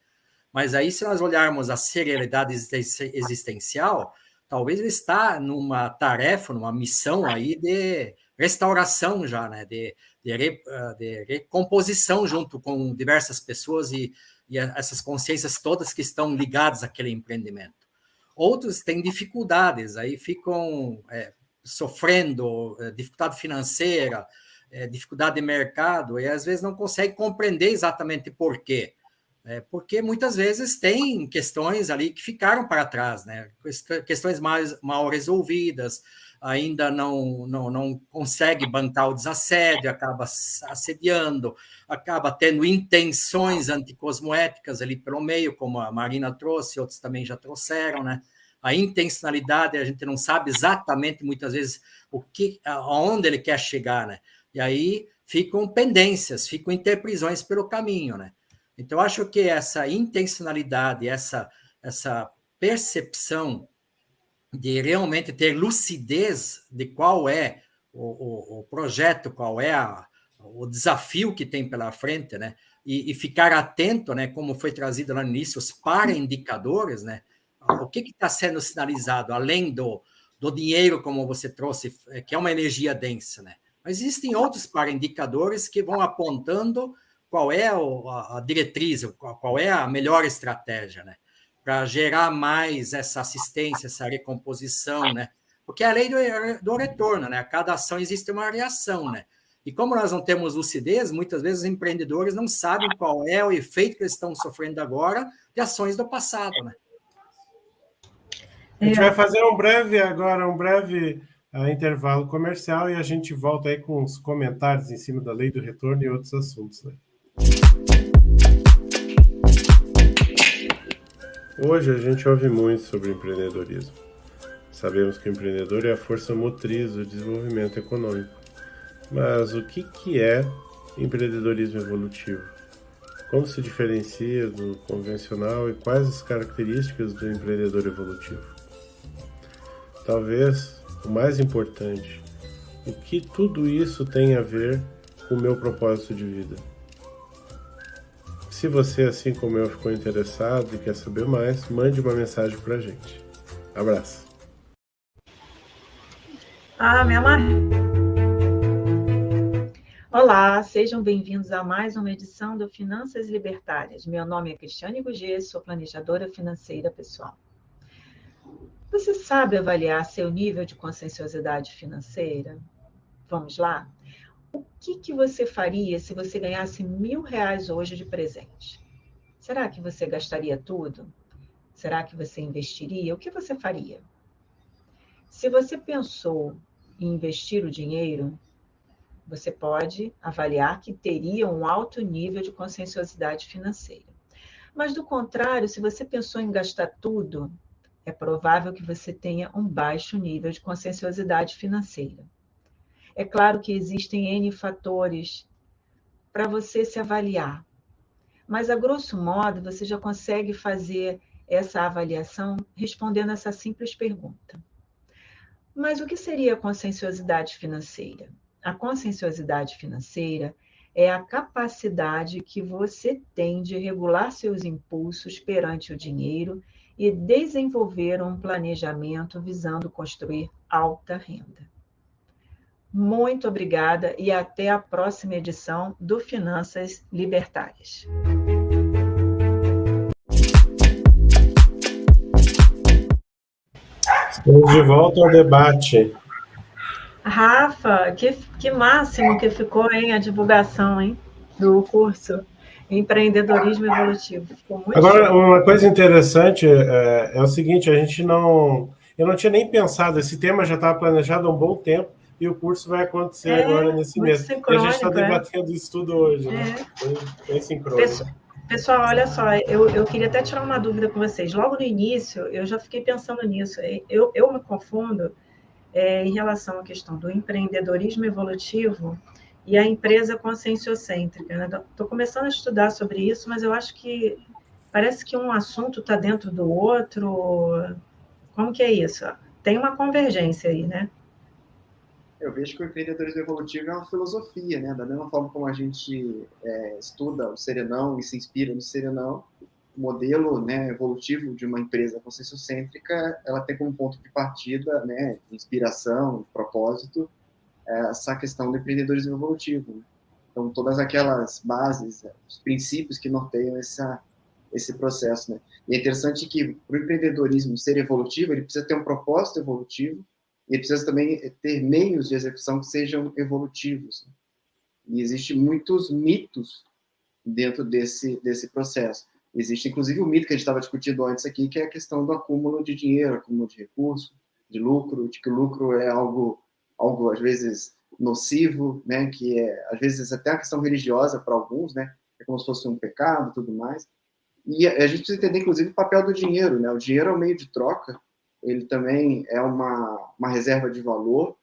Mas aí, se nós olharmos a serialidade existencial, talvez ele está numa tarefa, numa missão aí de restauração já, né? De recomposição junto com diversas pessoas e essas consciências todas que estão ligadas àquele empreendimento. Outros têm dificuldades, aí ficam sofrendo dificuldade financeira, dificuldade de mercado, e às vezes não conseguem compreender exatamente por quê. Porque muitas vezes tem questões ali que ficaram para trás, né? Questões mal resolvidas, ainda não consegue bancar o desassédio, acaba assediando, acaba tendo intenções anticosmoéticas ali pelo meio, como a Marina trouxe, outros também já trouxeram, né? A intencionalidade, a gente não sabe exatamente, muitas vezes, aonde ele quer chegar, né? E aí ficam pendências, ficam interprisões pelo caminho, né? Então, eu acho que essa intencionalidade, essa percepção de realmente ter lucidez de qual é o projeto, qual é o desafio que tem pela frente, né? E ficar atento, né? Como foi trazido lá no início, os paraindicadores, né? O que está sendo sinalizado, além do dinheiro, como você trouxe, que é uma energia densa, né? Mas existem outros paraindicadores que vão apontando qual é a diretriz, qual é a melhor estratégia, né? Para gerar mais essa assistência, essa recomposição, né? Porque é a lei do retorno, né? A cada ação existe uma reação, né? E como nós não temos lucidez, muitas vezes os empreendedores não sabem qual é o efeito que eles estão sofrendo agora de ações do passado, né? A gente vai fazer um breve intervalo comercial e a gente volta aí com os comentários em cima da lei do retorno e outros assuntos, né? Hoje a gente ouve muito sobre empreendedorismo. Sabemos que o empreendedor é a força motriz do desenvolvimento econômico. Mas o que é empreendedorismo evolutivo? Como se diferencia do convencional e quais as características do empreendedor evolutivo? Talvez o mais importante, o que tudo isso tem a ver com o meu propósito de vida? Se você, assim como eu, ficou interessado e quer saber mais, mande uma mensagem para a gente. Abraço. Me amarrei. Olá, sejam bem-vindos a mais uma edição do Finanças Libertárias. Meu nome é Cristiane Gugê, sou planejadora financeira pessoal. Você sabe avaliar seu nível de conscienciosidade financeira? Vamos lá? O que você faria se você ganhasse R$1.000 hoje de presente? Será que você gastaria tudo? Será que você investiria? O que você faria? Se você pensou em investir o dinheiro, você pode avaliar que teria um alto nível de conscienciosidade financeira. Mas, do contrário, se você pensou em gastar tudo, é provável que você tenha um baixo nível de conscienciosidade financeira. É claro que existem N fatores para você se avaliar, mas, a grosso modo, você já consegue fazer essa avaliação respondendo essa simples pergunta. Mas o que seria a conscienciosidade financeira? A conscienciosidade financeira é a capacidade que você tem de regular seus impulsos perante o dinheiro e desenvolver um planejamento visando construir alta renda. Muito obrigada e até a próxima edição do Finanças Libertárias. Estamos de volta ao debate. Rafa, que máximo que ficou, hein, a divulgação, hein, do curso Empreendedorismo Evolutivo. Ficou muito Agora, show. uma coisa interessante é o seguinte, eu não tinha nem pensado, esse tema já estava planejado há um bom tempo, e o curso vai acontecer agora nesse mês. E a gente está debatendo isso tudo hoje, né? Bem sincrônico. Pessoal, olha só, eu queria até tirar uma dúvida com vocês. Logo no início, eu já fiquei pensando nisso. Eu me confundo em relação à questão do empreendedorismo evolutivo e a empresa conscienciocêntrica. Estou começando a estudar sobre isso, mas eu acho que parece que um assunto está dentro do outro. Como que é isso? Tem uma convergência aí, né? Eu vejo que o empreendedorismo evolutivo é uma filosofia, né? Da mesma forma como a gente estuda o Serenão e se inspira no Serenão, o modelo, né, evolutivo de uma empresa conscienciocêntrica, ela tem como ponto de partida, né, de inspiração, de propósito, essa questão do empreendedorismo evolutivo, né? Então, todas aquelas bases, os princípios que norteiam esse processo, né? E é interessante que, para o empreendedorismo ser evolutivo, ele precisa ter um propósito evolutivo, e precisa também ter meios de execução que sejam evolutivos. E existem muitos mitos dentro desse processo. Existe, inclusive, o mito que a gente estava discutindo antes aqui, que é a questão do acúmulo de dinheiro, acúmulo de recursos, de lucro, de que o lucro é algo às vezes, nocivo, né? Que às vezes, até uma questão religiosa para alguns, né? É como se fosse um pecado e tudo mais. E a gente precisa entender, inclusive, o papel do dinheiro, né? O dinheiro é um meio de troca, ele também é uma reserva de valor,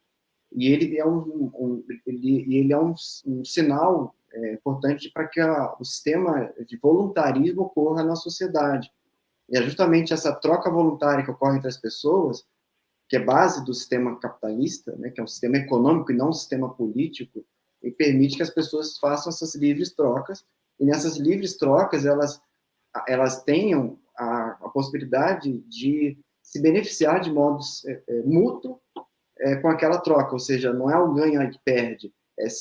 e ele é um sinal importante para que o sistema de voluntarismo ocorra na sociedade. E é justamente essa troca voluntária que ocorre entre as pessoas, que é base do sistema capitalista, né, que é um sistema econômico e não um sistema político, e permite que as pessoas façam essas livres trocas, e nessas livres trocas elas tenham a possibilidade de se beneficiar de modo mútuo com aquela troca, ou seja, não é o ganha e perde,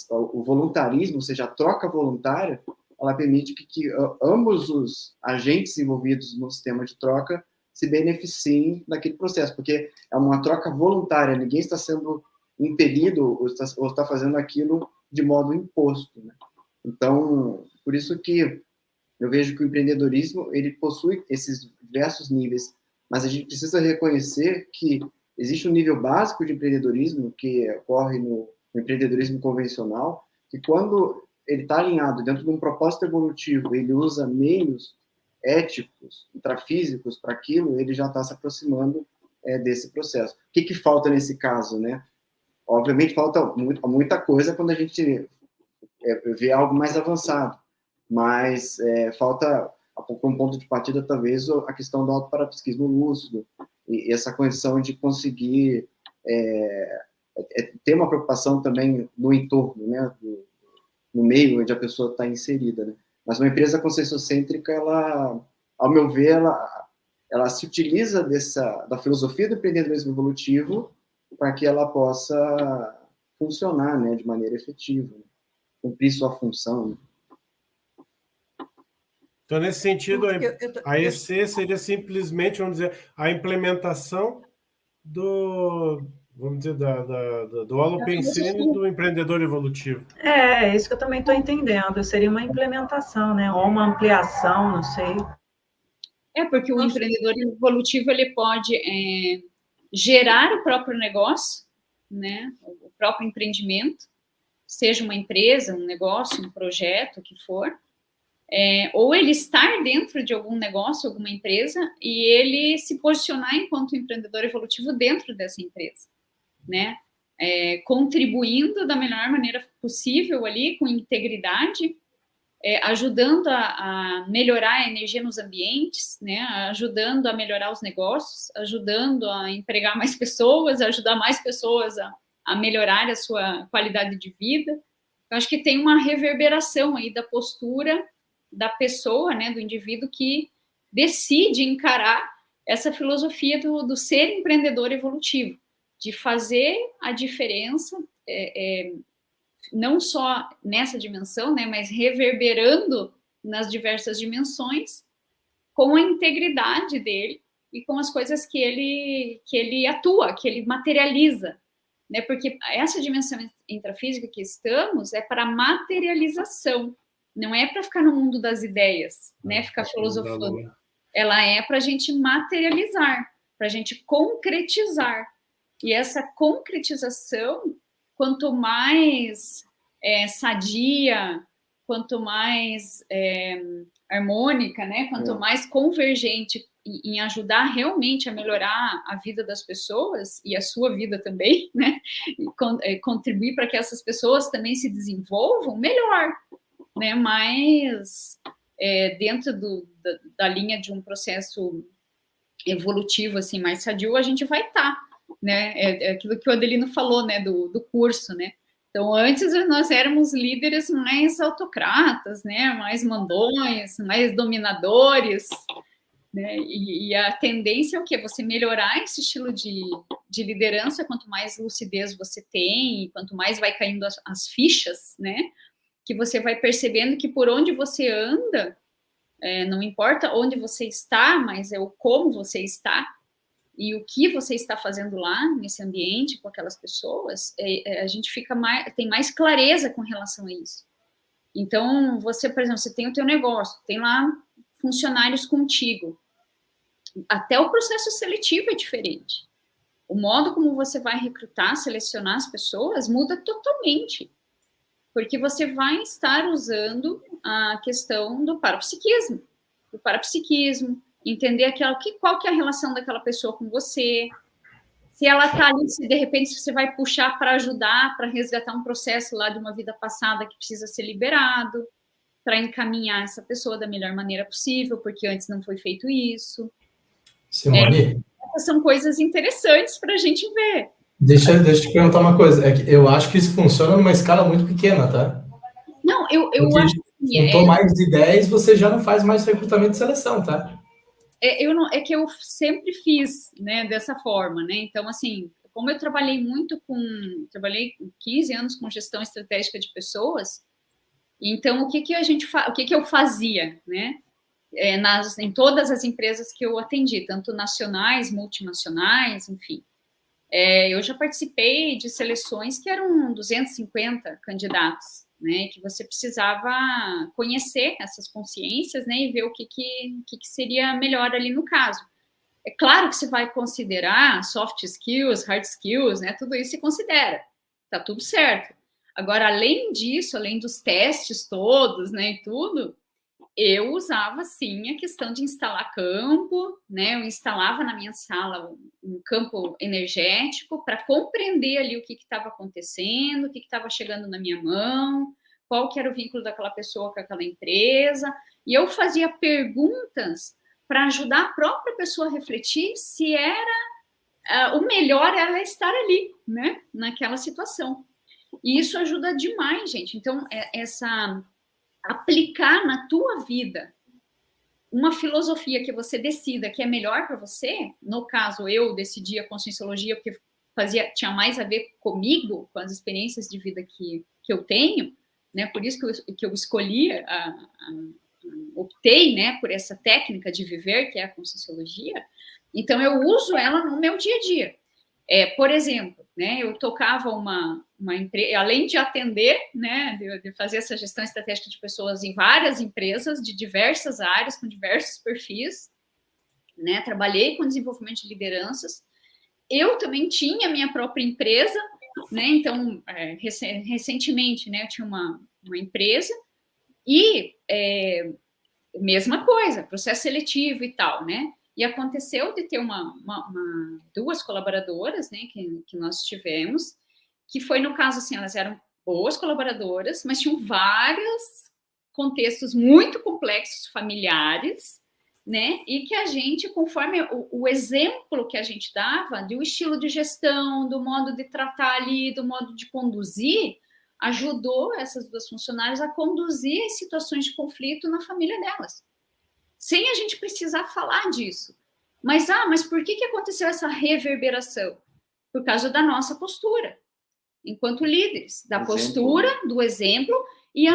o voluntarismo, ou seja, a troca voluntária, ela permite que ambos os agentes envolvidos no sistema de troca se beneficiem daquele processo, porque é uma troca voluntária, ninguém está sendo impelido ou está fazendo aquilo de modo imposto, né? Então, por isso que eu vejo que o empreendedorismo, ele possui esses diversos níveis, mas a gente precisa reconhecer que existe um nível básico de empreendedorismo que ocorre no empreendedorismo convencional, que quando ele está alinhado dentro de um propósito evolutivo, ele usa meios éticos, intrafísicos para aquilo, ele já está se aproximando desse processo. O que falta nesse caso, né? Obviamente falta muita coisa quando a gente vê algo mais avançado, mas falta, um ponto de partida, talvez, a questão do autoparapsiquismo lúcido, e essa condição de conseguir ter uma preocupação também no entorno, né, no meio onde a pessoa está inserida, né? Mas uma empresa conscienciocêntrica, ela, ao meu ver, ela se utiliza da filosofia do empreendedorismo evolutivo para que ela possa funcionar, né, de maneira efetiva, né? Cumprir sua função, né? Então, nesse sentido, a EC seria simplesmente, vamos dizer, a implementação vamos dizer, do Holopensene do empreendedor evolutivo. É isso que eu também estou entendendo. Seria uma implementação, né? Ou uma ampliação, não sei. Porque o empreendedor evolutivo, ele pode gerar o próprio negócio, né? O próprio empreendimento, seja uma empresa, um negócio, um projeto, o que for. Ou ele estar dentro de algum negócio, alguma empresa, e ele se posicionar enquanto empreendedor evolutivo dentro dessa empresa, né? Contribuindo da melhor maneira possível ali, com integridade, ajudando a melhorar a energia nos ambientes, né? Ajudando a melhorar os negócios, ajudando a empregar mais pessoas, ajudar mais pessoas a melhorar a sua qualidade de vida. Eu acho que tem uma reverberação aí da postura da pessoa, né, do indivíduo que decide encarar essa filosofia do ser empreendedor evolutivo, de fazer a diferença, não só nessa dimensão, né, mas reverberando nas diversas dimensões, com a integridade dele e com as coisas que ele atua, que ele materializa, né, porque essa dimensão intrafísica que estamos é para materialização, não é para ficar no mundo das ideias, né, ficar filosofando. Ela é para a gente materializar, para a gente concretizar. E essa concretização, quanto mais sadia, quanto mais harmônica, né, quanto mais convergente em ajudar realmente a melhorar a vida das pessoas e a sua vida também, né, e contribuir para que essas pessoas também se desenvolvam, melhor, né, mas dentro da linha de um processo evolutivo assim mais sadio, a gente vai estar né? É aquilo que o Adelino falou, né, do curso, né? Então, antes nós éramos líderes mais autocratas, né, mais mandões, mais dominadores, né? E a tendência é o quê? Você melhorar esse estilo de liderança, quanto mais lucidez você tem, quanto mais vai caindo as fichas, né? Que você vai percebendo que por onde você anda, não importa onde você está, mas é o como você está e o que você está fazendo lá nesse ambiente com aquelas pessoas, a gente tem mais clareza com relação a isso. Então, você, por exemplo, você tem o teu negócio, tem lá funcionários contigo. Até o processo seletivo é diferente. O modo como você vai recrutar, selecionar as pessoas muda totalmente. Porque você vai estar usando a questão do parapsiquismo. Entender qual que é a relação daquela pessoa com você. Se ela está ali, se de repente você vai puxar para ajudar, para resgatar um processo lá de uma vida passada que precisa ser liberado, para encaminhar essa pessoa da melhor maneira possível, porque antes não foi feito isso. Simone? Essas são coisas interessantes para a gente ver. Deixa eu te perguntar uma coisa. Eu acho que isso funciona numa escala muito pequena, tá? Não, eu acho que... Juntou mais de 10, você já não faz mais recrutamento e seleção, tá? É que eu sempre fiz, né, dessa forma, né? Então, assim, como eu trabalhei 15 anos com gestão estratégica de pessoas, então o que eu fazia, né? Em todas as empresas que eu atendi, tanto nacionais, multinacionais, enfim. Eu já participei de seleções que eram 250 candidatos, né, que você precisava conhecer essas consciências, né, e ver o que seria melhor ali no caso. É claro que você vai considerar soft skills, hard skills, né, tudo isso se considera, tá tudo certo. Agora, além disso, além dos testes todos, né, e tudo, eu usava, sim, a questão de instalar campo, né? Eu instalava na minha sala um campo energético para compreender ali o que estava acontecendo, o que estava chegando na minha mão, qual que era o vínculo daquela pessoa com aquela empresa, e eu fazia perguntas para ajudar a própria pessoa a refletir se era o melhor ela estar ali, né? Naquela situação. E isso ajuda demais, gente. Então, aplicar na tua vida uma filosofia que você decida que é melhor para você, no caso, eu decidi a Conscienciologia porque tinha mais a ver comigo, com as experiências de vida que eu tenho, né? Por isso que eu escolhi, optei, né, por essa técnica de viver, que é a Conscienciologia. Então, eu uso ela no meu dia a dia. Por exemplo, né, eu tocava uma empresa, além de atender, né, de fazer essa gestão estratégica de pessoas em várias empresas, de diversas áreas, com diversos perfis, né, trabalhei com desenvolvimento de lideranças, eu também tinha minha própria empresa, né, então, recentemente, né, eu tinha uma empresa, e mesma coisa, processo seletivo e tal, né, e aconteceu de ter duas colaboradoras, né, que nós tivemos, que foi, no caso, assim, elas eram boas colaboradoras, mas tinham vários contextos muito complexos familiares, né, e que a gente, conforme o exemplo que a gente dava, do estilo de gestão, do modo de tratar ali, do modo de conduzir, ajudou essas duas funcionárias a conduzir as situações de conflito na família delas, sem a gente precisar falar disso. Mas por que aconteceu essa reverberação? Por causa da nossa postura, enquanto líderes, da postura, do exemplo, e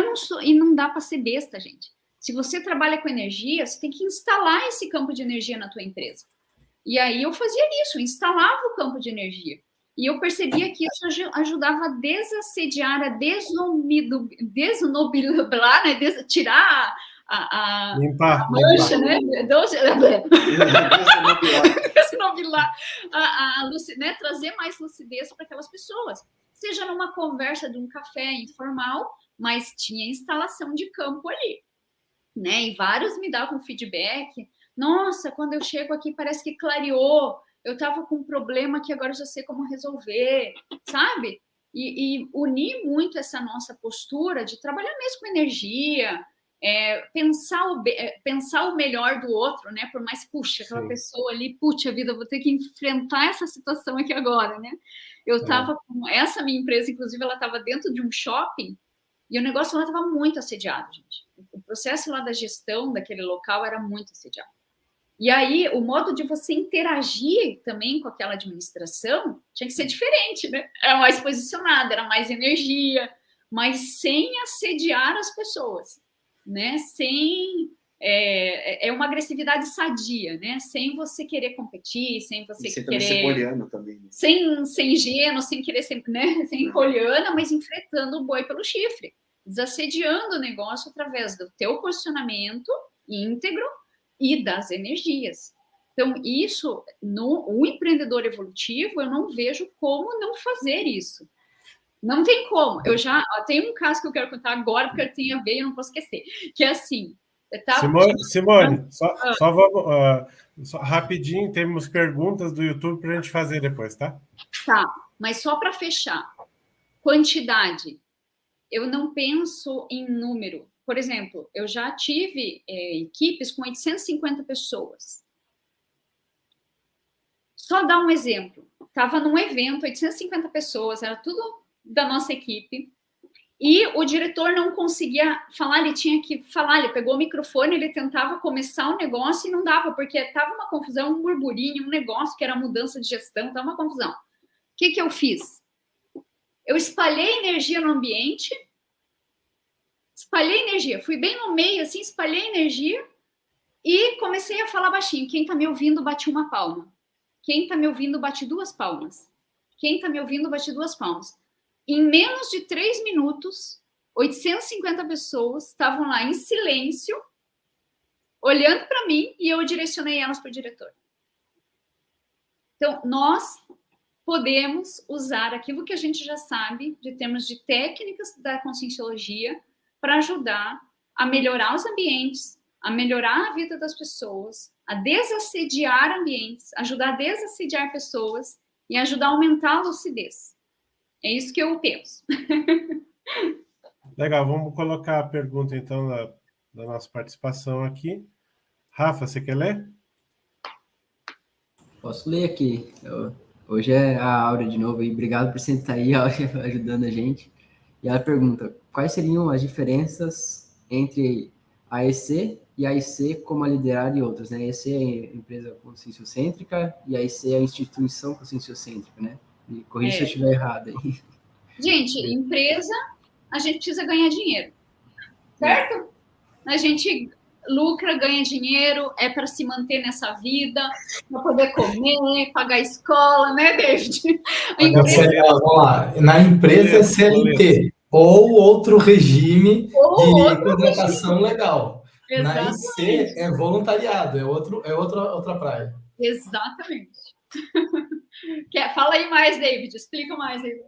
não dá para ser besta, gente. Se você trabalha com energia, você tem que instalar esse campo de energia na tua empresa. E aí eu fazia isso, eu instalava o campo de energia. E eu percebia que isso ajudava a desassediar, a desnobilar, né? Tirar a mancha, né? Desnobilar, né? Trazer mais lucidez para aquelas pessoas. Seja numa conversa de um café informal, mas tinha instalação de campo ali, né? E vários me davam feedback. Nossa, quando eu chego aqui parece que clareou. Eu estava com um problema que agora já sei como resolver, sabe? E unir muito essa nossa postura de trabalhar mesmo com energia, pensar o melhor do outro, né? Por mais, puxa, aquela pessoa ali, puxa vida, vou ter que enfrentar essa situação aqui agora, né? Eu estava com essa minha empresa, inclusive, ela estava dentro de um shopping e o negócio lá estava muito assediado, gente. O processo lá da gestão daquele local era muito assediado. E aí, o modo de você interagir também com aquela administração tinha que ser diferente, né? Era mais posicionada, era mais energia, mas sem assediar as pessoas, né? Sem... uma agressividade sadia, né? Sem você querer competir, sem você sem querer... ser poliana também. Né? Sem ingênuo, sem querer ser, né? Sem poliana, mas enfrentando o boi pelo chifre. Desassediando o negócio através do teu posicionamento íntegro e das energias. Então, isso, o empreendedor evolutivo, eu não vejo como não fazer isso. Não tem como. Tem um caso que eu quero contar agora, porque eu tenho a ver e eu não posso esquecer. Que é assim... Simone, só vamos... só rapidinho, temos perguntas do YouTube para a gente fazer depois, tá? Tá, mas só para fechar. Quantidade. Eu não penso em número. Por exemplo, eu já tive equipes com 850 pessoas. Só dar um exemplo. Estava num evento, 850 pessoas, era tudo da nossa equipe, e o diretor não conseguia falar, ele tinha que falar, ele pegou o microfone, ele tentava começar o negócio e não dava, porque estava uma confusão, um burburinho, um negócio que era mudança de gestão, estava uma confusão. O que eu fiz? Eu espalhei energia no ambiente, fui bem no meio, assim, espalhei energia e comecei a falar baixinho. Quem está me ouvindo, bate uma palma. Quem está me ouvindo, bate 2 palmas. Quem está me ouvindo, bate 2 palmas. Em menos de 3 minutos, 850 pessoas estavam lá em silêncio, olhando para mim, e eu direcionei elas para o diretor. Então, nós podemos usar aquilo que a gente já sabe, de termos de técnicas da conscienciologia, para ajudar a melhorar os ambientes, a melhorar a vida das pessoas, a desassediar ambientes, ajudar a desassediar pessoas e ajudar a aumentar a lucidez. É isso que eu penso. Legal, vamos colocar a pergunta, então, da nossa participação aqui. Rafa, você quer ler? Posso ler aqui. Hoje é a Áurea de novo, e obrigado por sempre estar aí, ajudando a gente. E ela pergunta, quais seriam as diferenças entre a EC e a IC como a liderar e outras, né? A EC é a empresa conscienciocêntrica e a IC é a instituição conscienciocêntrica, né? Me corrija se eu estiver errado aí. Gente, empresa, a gente precisa ganhar dinheiro, certo? A gente lucra, ganha dinheiro, é para se manter nessa vida, para poder comer, pagar a escola, né, David? Vamos lá. Na empresa é CLT ou outro regime de contratação legal. Exatamente. Na IC é voluntariado, é outra praia. Exatamente. Fala aí mais, David, explica mais aí.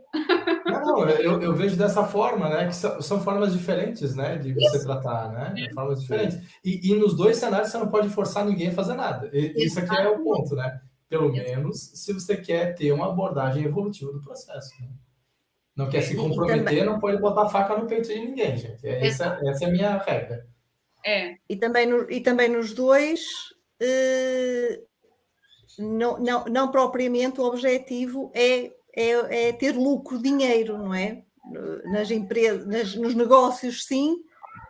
Não, eu vejo dessa forma, né? Que são formas diferentes, né? De você tratar, né? Formas diferentes. E nos dois cenários você não pode forçar ninguém a fazer nada. Isso aqui é o ponto, né? Pelo menos se você quer ter uma abordagem evolutiva do processo. Né? Não quer se comprometer, não pode botar a faca no peito de ninguém, gente. Essa é a minha regra. E também nos dois... Não propriamente o objetivo é ter lucro, dinheiro, não é? Nas empresas, nos negócios sim,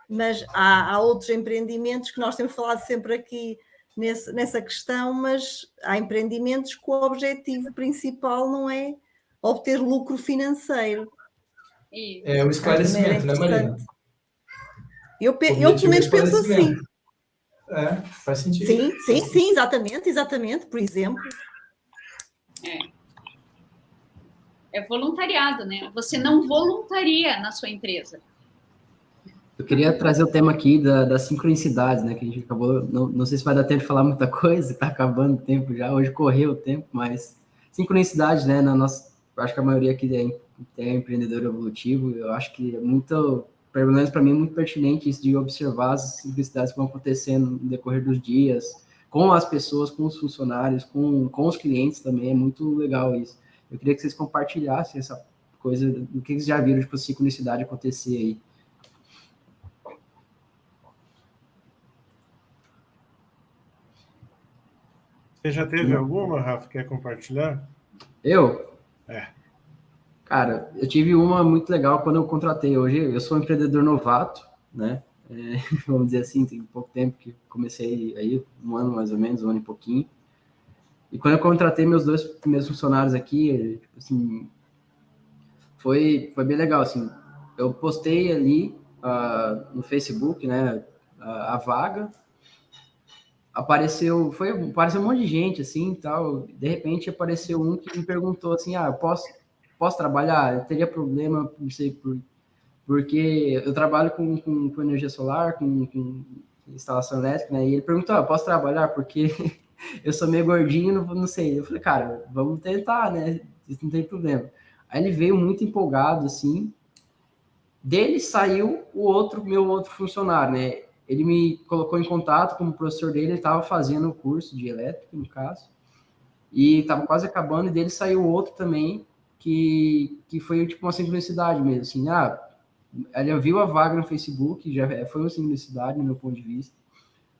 mas há outros empreendimentos que nós temos falado sempre aqui nessa questão, mas há empreendimentos que o objetivo principal não é obter lucro financeiro. É o esclarecimento, né, Marina? Eu pelo menos penso assim. Faz sentido. Sim, exatamente, por exemplo. É voluntariado, né? Você não voluntaria na sua empresa. Eu queria trazer o tema aqui das sincronicidades, né? Que a gente acabou, não sei se vai dar tempo de falar muita coisa, está acabando o tempo já, hoje correu o tempo, mas sincronicidades, né? Eu acho que a maioria aqui é empreendedor evolutivo, eu acho que é muito... Pelo menos para mim é muito pertinente isso de observar as simplicidades que vão acontecendo no decorrer dos dias, com as pessoas, com os funcionários, com os clientes também, é muito legal isso. Eu queria que vocês compartilhassem essa coisa, do que vocês já viram, tipo, sincronicidade acontecer aí. Você já teve alguma, Rafa? Quer compartilhar? Eu? É. Cara, eu tive uma muito legal quando eu contratei. Hoje eu sou um empreendedor novato, né? Vamos dizer assim, tem pouco tempo que comecei aí, um ano mais ou menos, um ano e pouquinho. E quando eu contratei meus 2 primeiros funcionários aqui, tipo assim, foi bem legal, assim. Eu postei ali no Facebook, né, a vaga. Apareceu um monte de gente, assim, tal. De repente apareceu um que me perguntou assim, posso trabalhar? Eu teria problema, não sei, porque eu trabalho com energia solar, com instalação elétrica, né? E ele perguntou, posso trabalhar? Porque eu sou meio gordinho, não sei. Eu falei, cara, vamos tentar, né? Isso não tem problema. Aí ele veio muito empolgado, assim. Dele saiu meu outro funcionário, né? Ele me colocou em contato com o professor dele, ele estava fazendo o curso de elétrica, no caso, e estava quase acabando, e dele saiu outro também, que foi tipo uma sincronicidade mesmo, assim, ele viu a vaga no Facebook, já foi uma sincronicidade, no meu ponto de vista,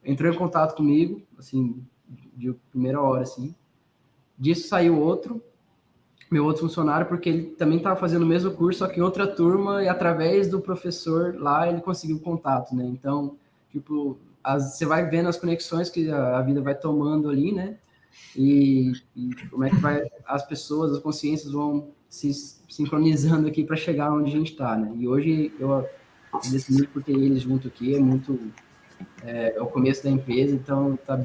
entrou em contato comigo, assim, de primeira hora, assim, disso saiu meu outro funcionário, porque ele também estava fazendo o mesmo curso, só que em outra turma, e através do professor lá, ele conseguiu contato, né? Então, tipo, você vai vendo as conexões que a vida vai tomando ali, né? E como é que as pessoas, as consciências vão se sincronizando aqui para chegar onde a gente está, né? E hoje eu decidi por ter eles junto aqui, é o começo da empresa, então tá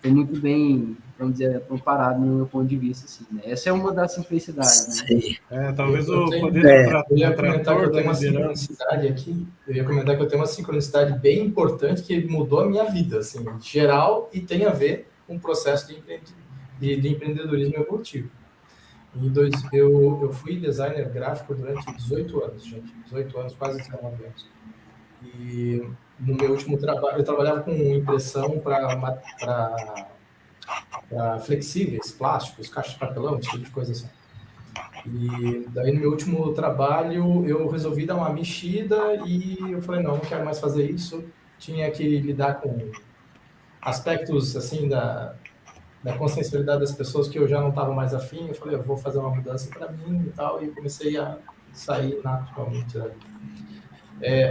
muito bem, vamos dizer, comparado no meu ponto de vista, assim, né? Essa é uma das simplicidades, né? Talvez eu o tenho, poder eu ia comentar que eu tenho uma liderança. sincronicidade aqui. Eu ia comentar que eu tenho uma sincronicidade bem importante que mudou a minha vida, assim, em geral, e tem a ver com o processo de empreendedorismo evolutivo. Eu fui designer gráfico durante 18 anos, gente. 18 anos, quase 19 anos. E no meu último trabalho, eu trabalhava com impressão para flexíveis, plásticos, caixa de papelão, esse tipo de coisa assim. E daí no meu último trabalho eu resolvi dar uma mexida e eu falei, não quero mais fazer isso. Tinha que lidar com aspectos assim da consciencialidade das pessoas que eu já não estava mais afim. Eu falei, eu vou fazer uma mudança para mim e tal, e comecei a sair naturalmente dali.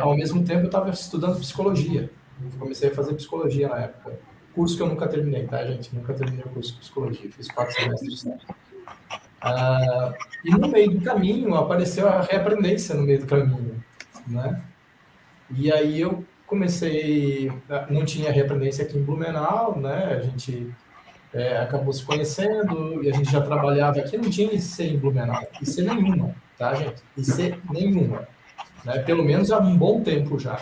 Ao mesmo tempo eu estava estudando psicologia. Eu comecei a fazer psicologia na época. Curso que eu nunca terminei, tá, gente? Nunca terminei o curso de psicologia. Fiz 4 semestres só. E no meio do caminho apareceu a reaprendência no meio do caminho, né? E aí eu comecei, não tinha reaprendência aqui em Blumenau, né? A gente acabou se conhecendo e a gente já trabalhava aqui, não tinha IC em Blumenau, IC nenhuma, tá, gente? IC nenhuma, né? Pelo menos há um bom tempo já.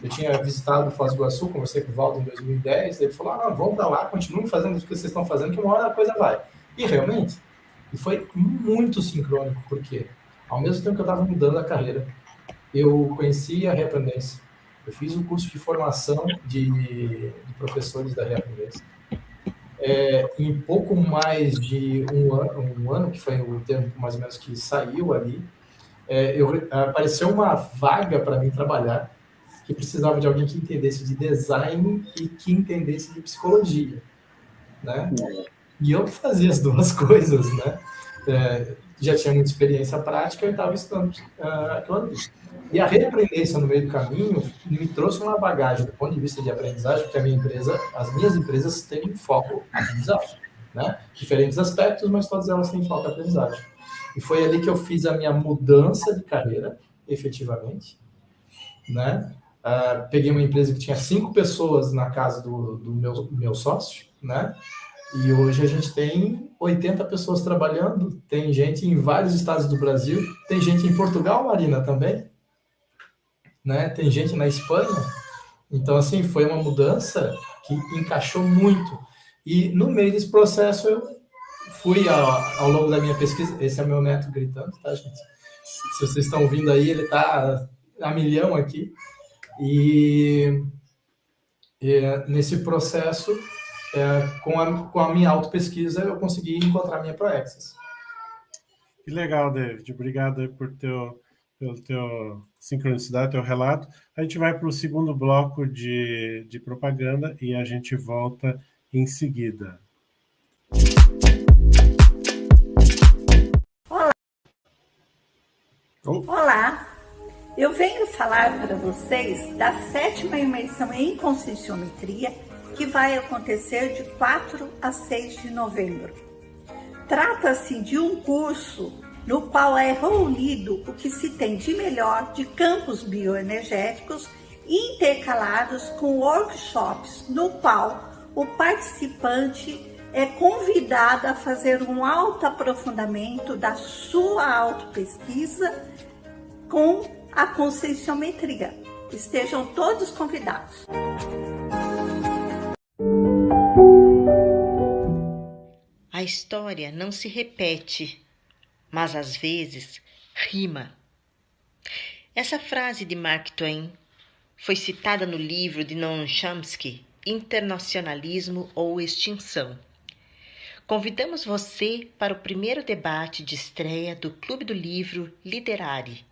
Eu tinha visitado Foz do Iguaçu, conversei com o Valdo em 2010, ele falou, vamos para lá, continuem fazendo o que vocês estão fazendo, que uma hora a coisa vai. E realmente, e foi muito sincrônico, porque ao mesmo tempo que eu estava mudando a carreira, eu conheci a Reaprendência. Eu fiz um curso de formação de professores da Reaprendência. Em pouco mais de um ano, que foi o tempo mais ou menos que saiu ali, apareceu uma vaga para mim trabalhar, que precisava de alguém que entendesse de design e que entendesse de psicologia, né? E eu fazia as duas coisas, né? Já tinha muita experiência prática e estava estudando aquilo ali. E a reaprendência no meio do caminho me trouxe uma bagagem do ponto de vista de aprendizagem, porque as minhas empresas têm foco em aprendizagem, né? Diferentes aspectos, mas todas elas têm foco em aprendizagem. E foi ali que eu fiz a minha mudança de carreira, efetivamente, né? Peguei uma empresa que tinha 5 pessoas na casa do meu sócio, né? E hoje a gente tem 80 pessoas trabalhando, tem gente em vários estados do Brasil, tem gente em Portugal, Marina, também, né? Tem gente na Espanha. Então, assim, foi uma mudança que encaixou muito. E no meio desse processo eu fui ao longo da minha pesquisa, esse é meu neto gritando, tá, gente? Se vocês estão ouvindo aí, ele tá a milhão aqui. E nesse processo, com a minha autopesquisa, eu consegui encontrar a minha ProAccess. Que legal, David. Obrigado aí pelo teu sincronicidade, teu relato. A gente vai para o segundo bloco de propaganda e a gente volta em seguida. Olá, eu venho falar para vocês da 7ª imersão em conscienciometria que vai acontecer de 4 a 6 de novembro. Trata-se de um curso no qual é reunido o que se tem de melhor de campos bioenergéticos intercalados com workshops no qual o participante é convidado a fazer um autoaprofundamento da sua autopesquisa com a conscienciometria. Estejam todos convidados. A história não se repete, mas às vezes rima. Essa frase de Mark Twain foi citada no livro de Noam Chomsky, Internacionalismo ou Extinção. Convidamos você para o primeiro debate de estreia do Clube do Livro Liderare,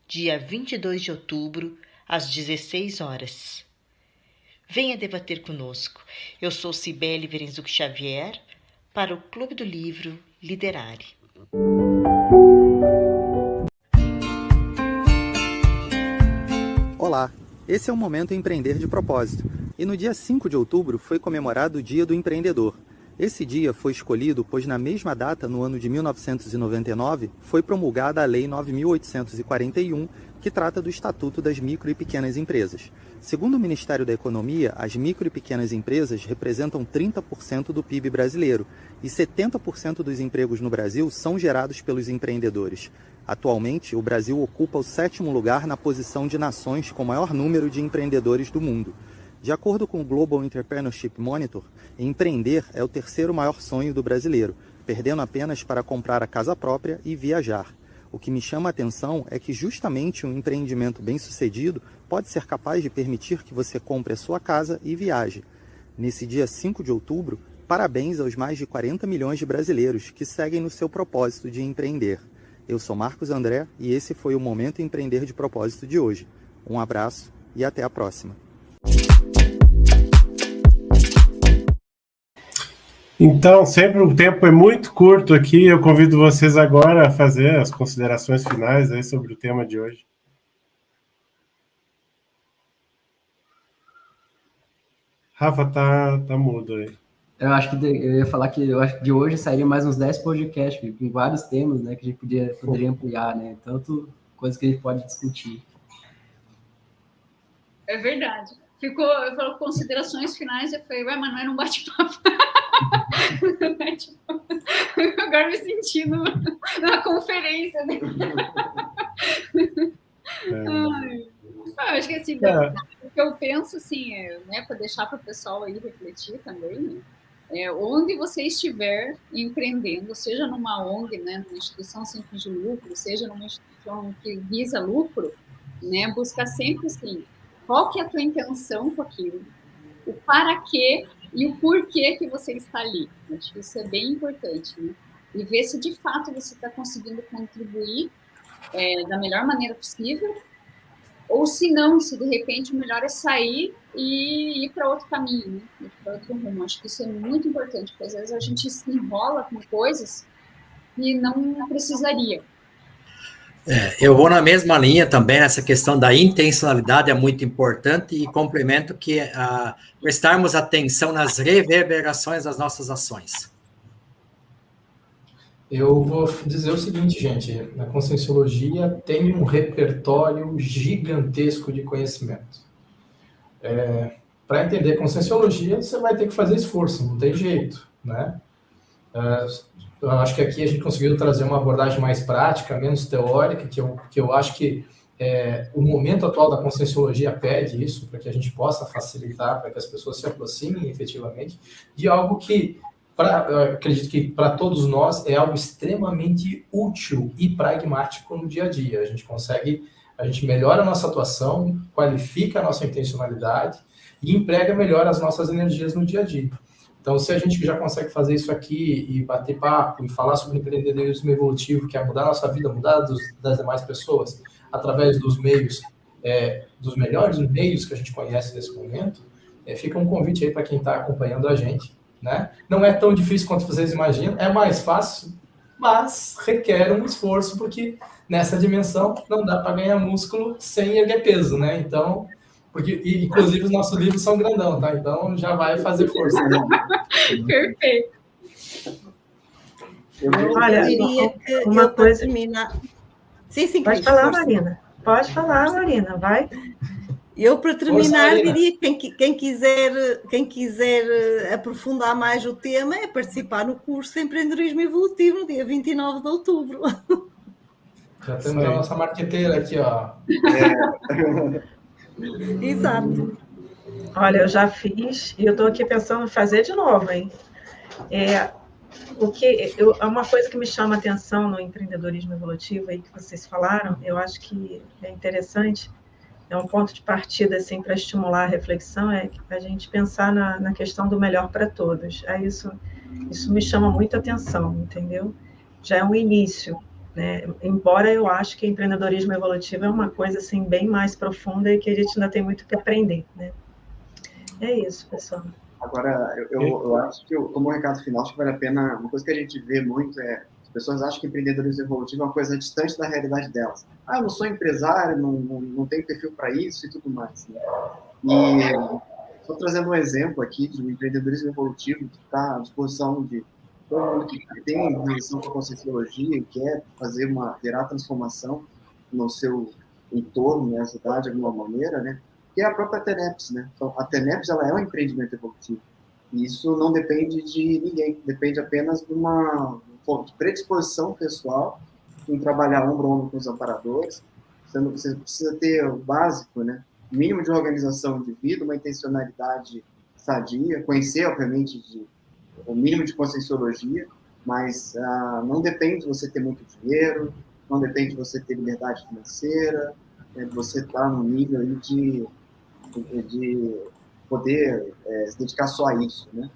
dia 22 de outubro, às 16 horas. Venha debater conosco. Eu sou Cibele Verenzuc Xavier, para o Clube do Livro Liderare. Olá, esse é o Momento Empreender de Propósito, e no dia 5 de outubro foi comemorado o Dia do Empreendedor. Esse dia foi escolhido pois na mesma data, no ano de 1999, foi promulgada a Lei 9.841, que trata do Estatuto das Micro e Pequenas Empresas. Segundo o Ministério da Economia, as micro e pequenas empresas representam 30% do PIB brasileiro e 70% dos empregos no Brasil são gerados pelos empreendedores. Atualmente, o Brasil ocupa o 7º lugar na posição de nações com maior número de empreendedores do mundo. De acordo com o Global Entrepreneurship Monitor, empreender é o 3º maior sonho do brasileiro, perdendo apenas para comprar a casa própria e viajar. O que me chama a atenção é que justamente um empreendimento bem-sucedido pode ser capaz de permitir que você compre a sua casa e viaje. Nesse dia 5 de outubro, parabéns aos mais de 40 milhões de brasileiros que seguem no seu propósito de empreender. Eu sou Marcos André e esse foi o Momento Empreender de Propósito de hoje. Um abraço e até a próxima. Então, sempre o tempo é muito curto aqui, eu convido vocês agora a fazer as considerações finais aí sobre o tema de hoje. Rafa, tá mudo aí. Eu acho que eu ia falar que eu acho que de hoje sairia mais uns 10 podcasts com vários temas, né, que a gente poderia ampliar, né, tanto coisas que a gente pode discutir. É verdade. Eu falou considerações finais, eu falei, mas não era um bate-papo. Agora me sentindo na conferência, né? Acho que assim, o que eu penso assim, né, para deixar para o pessoal aí refletir também, né, onde você estiver empreendendo, seja numa ONG, né, numa instituição sem fins de lucro, seja numa instituição que visa lucro, né, buscar sempre assim, qual que é a tua intenção com aquilo, o para quê e o porquê que você está ali. Acho que isso é bem importante, né? E ver se de fato você está conseguindo contribuir da melhor maneira possível, ou se não, se de repente o melhor é sair e ir para outro caminho, né? Ir para outro rumo. Acho que isso é muito importante, porque às vezes a gente se enrola com coisas que não precisaria. Eu vou na mesma linha também, nessa questão da intencionalidade é muito importante e complemento que prestarmos atenção nas reverberações das nossas ações. Eu vou dizer o seguinte, gente, a Conscienciologia tem um repertório gigantesco de conhecimento. Para entender Conscienciologia, você vai ter que fazer esforço, não tem jeito, né? Eu acho que aqui a gente conseguiu trazer uma abordagem mais prática, menos teórica, que eu acho que o momento atual da Conscienciologia pede isso, para que a gente possa facilitar, para que as pessoas se aproximem efetivamente de algo que, eu acredito que para todos nós é algo extremamente útil e pragmático no dia a dia. A gente melhora a nossa atuação, qualifica a nossa intencionalidade e emprega melhor as nossas energias no dia a dia. Então, se a gente já consegue fazer isso aqui e bater papo e falar sobre empreendedorismo evolutivo, que é mudar a nossa vida, mudar das demais pessoas, através dos meios, dos melhores meios que a gente conhece nesse momento, fica um convite aí para quem está acompanhando a gente, né? Não é tão difícil quanto vocês imaginam, é mais fácil mas requer um esforço, porque nessa dimensão não dá para ganhar músculo sem erguer peso, né? Então, inclusive os nossos livros são grandão, tá? Então já vai fazer força. Perfeito. Olha, uma coisa... Sim, pode falar, Marina. Pode falar, Marina, vai. Eu, para terminar, diria que quem quiser aprofundar mais o tema é participar no curso de Empreendedorismo Evolutivo no dia 29 de outubro. Já temos a nossa marqueteira aqui, ó. Exato. Olha, eu já fiz e eu estou aqui pensando em fazer de novo, hein? Uma coisa que me chama a atenção no empreendedorismo evolutivo aí que vocês falaram, eu acho que é interessante, é um ponto de partida assim, para estimular a reflexão, é a gente pensar na questão do melhor para todos. Isso me chama muita atenção, entendeu? Já é um início, né? Embora eu acho que empreendedorismo evolutivo é uma coisa assim, bem mais profunda e que a gente ainda tem muito que aprender, né? É isso, pessoal. Agora, eu acho que, como recado final, acho que vale a pena, uma coisa que a gente vê muito as pessoas acham que empreendedorismo evolutivo é uma coisa distante da realidade delas. Eu não sou empresário, não tenho perfil para isso e tudo mais. Né? E estou trazendo um exemplo aqui de um empreendedorismo evolutivo que está à disposição de todo mundo que tem relação com a Conscienciologia e quer gerar transformação no seu entorno, né, ajudar de alguma maneira, né? Que é a própria TENEPS, né? Então, a TENEPS, ela é um empreendimento evolutivo. E isso não depende de ninguém, depende apenas de uma predisposição pessoal em trabalhar ombro a ombro com os amparadores. Você precisa ter o básico, né? O mínimo de organização de vida, uma intencionalidade sadia, conhecer, obviamente, o mínimo de conscienciologia, mas não depende de você ter muito dinheiro, não depende de você ter liberdade financeira, de você estar no nível aí de poder se dedicar só a isso, né?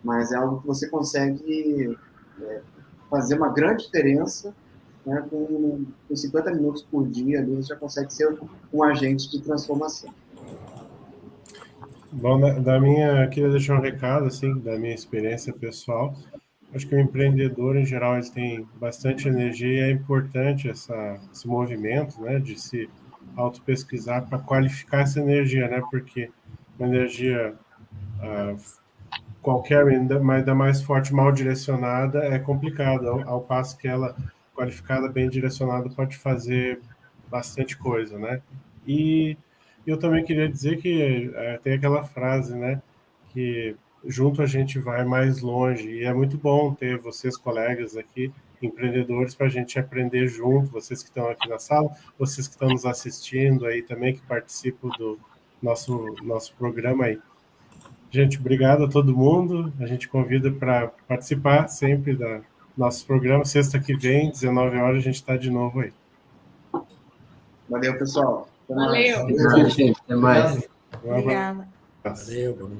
Mas é algo que você consegue fazer uma grande diferença, né? Com 50 minutos por dia, ali, você já consegue ser um agente de transformação. Bom, queria deixar um recado, assim, da minha experiência pessoal. Acho que o empreendedor, em geral, ele tem bastante energia e é importante esse movimento, né, de se auto-pesquisar para qualificar essa energia, né, porque uma energia qualquer, ainda mais forte, mal direcionada, é complicado, ao passo que ela, qualificada, bem direcionada, pode fazer bastante coisa, né? E eu também queria dizer que tem aquela frase, né, que junto a gente vai mais longe, e é muito bom ter vocês, colegas aqui, empreendedores, para a gente aprender junto, vocês que estão aqui na sala, vocês que estão nos assistindo aí também, que participam do nosso programa aí. Gente, obrigado a todo mundo, a gente convida para participar sempre do nosso programa, sexta que vem, 19 horas, a gente está de novo aí. Valeu, pessoal. Até mais. Valeu, gente. Até mais. Obrigada. Valeu.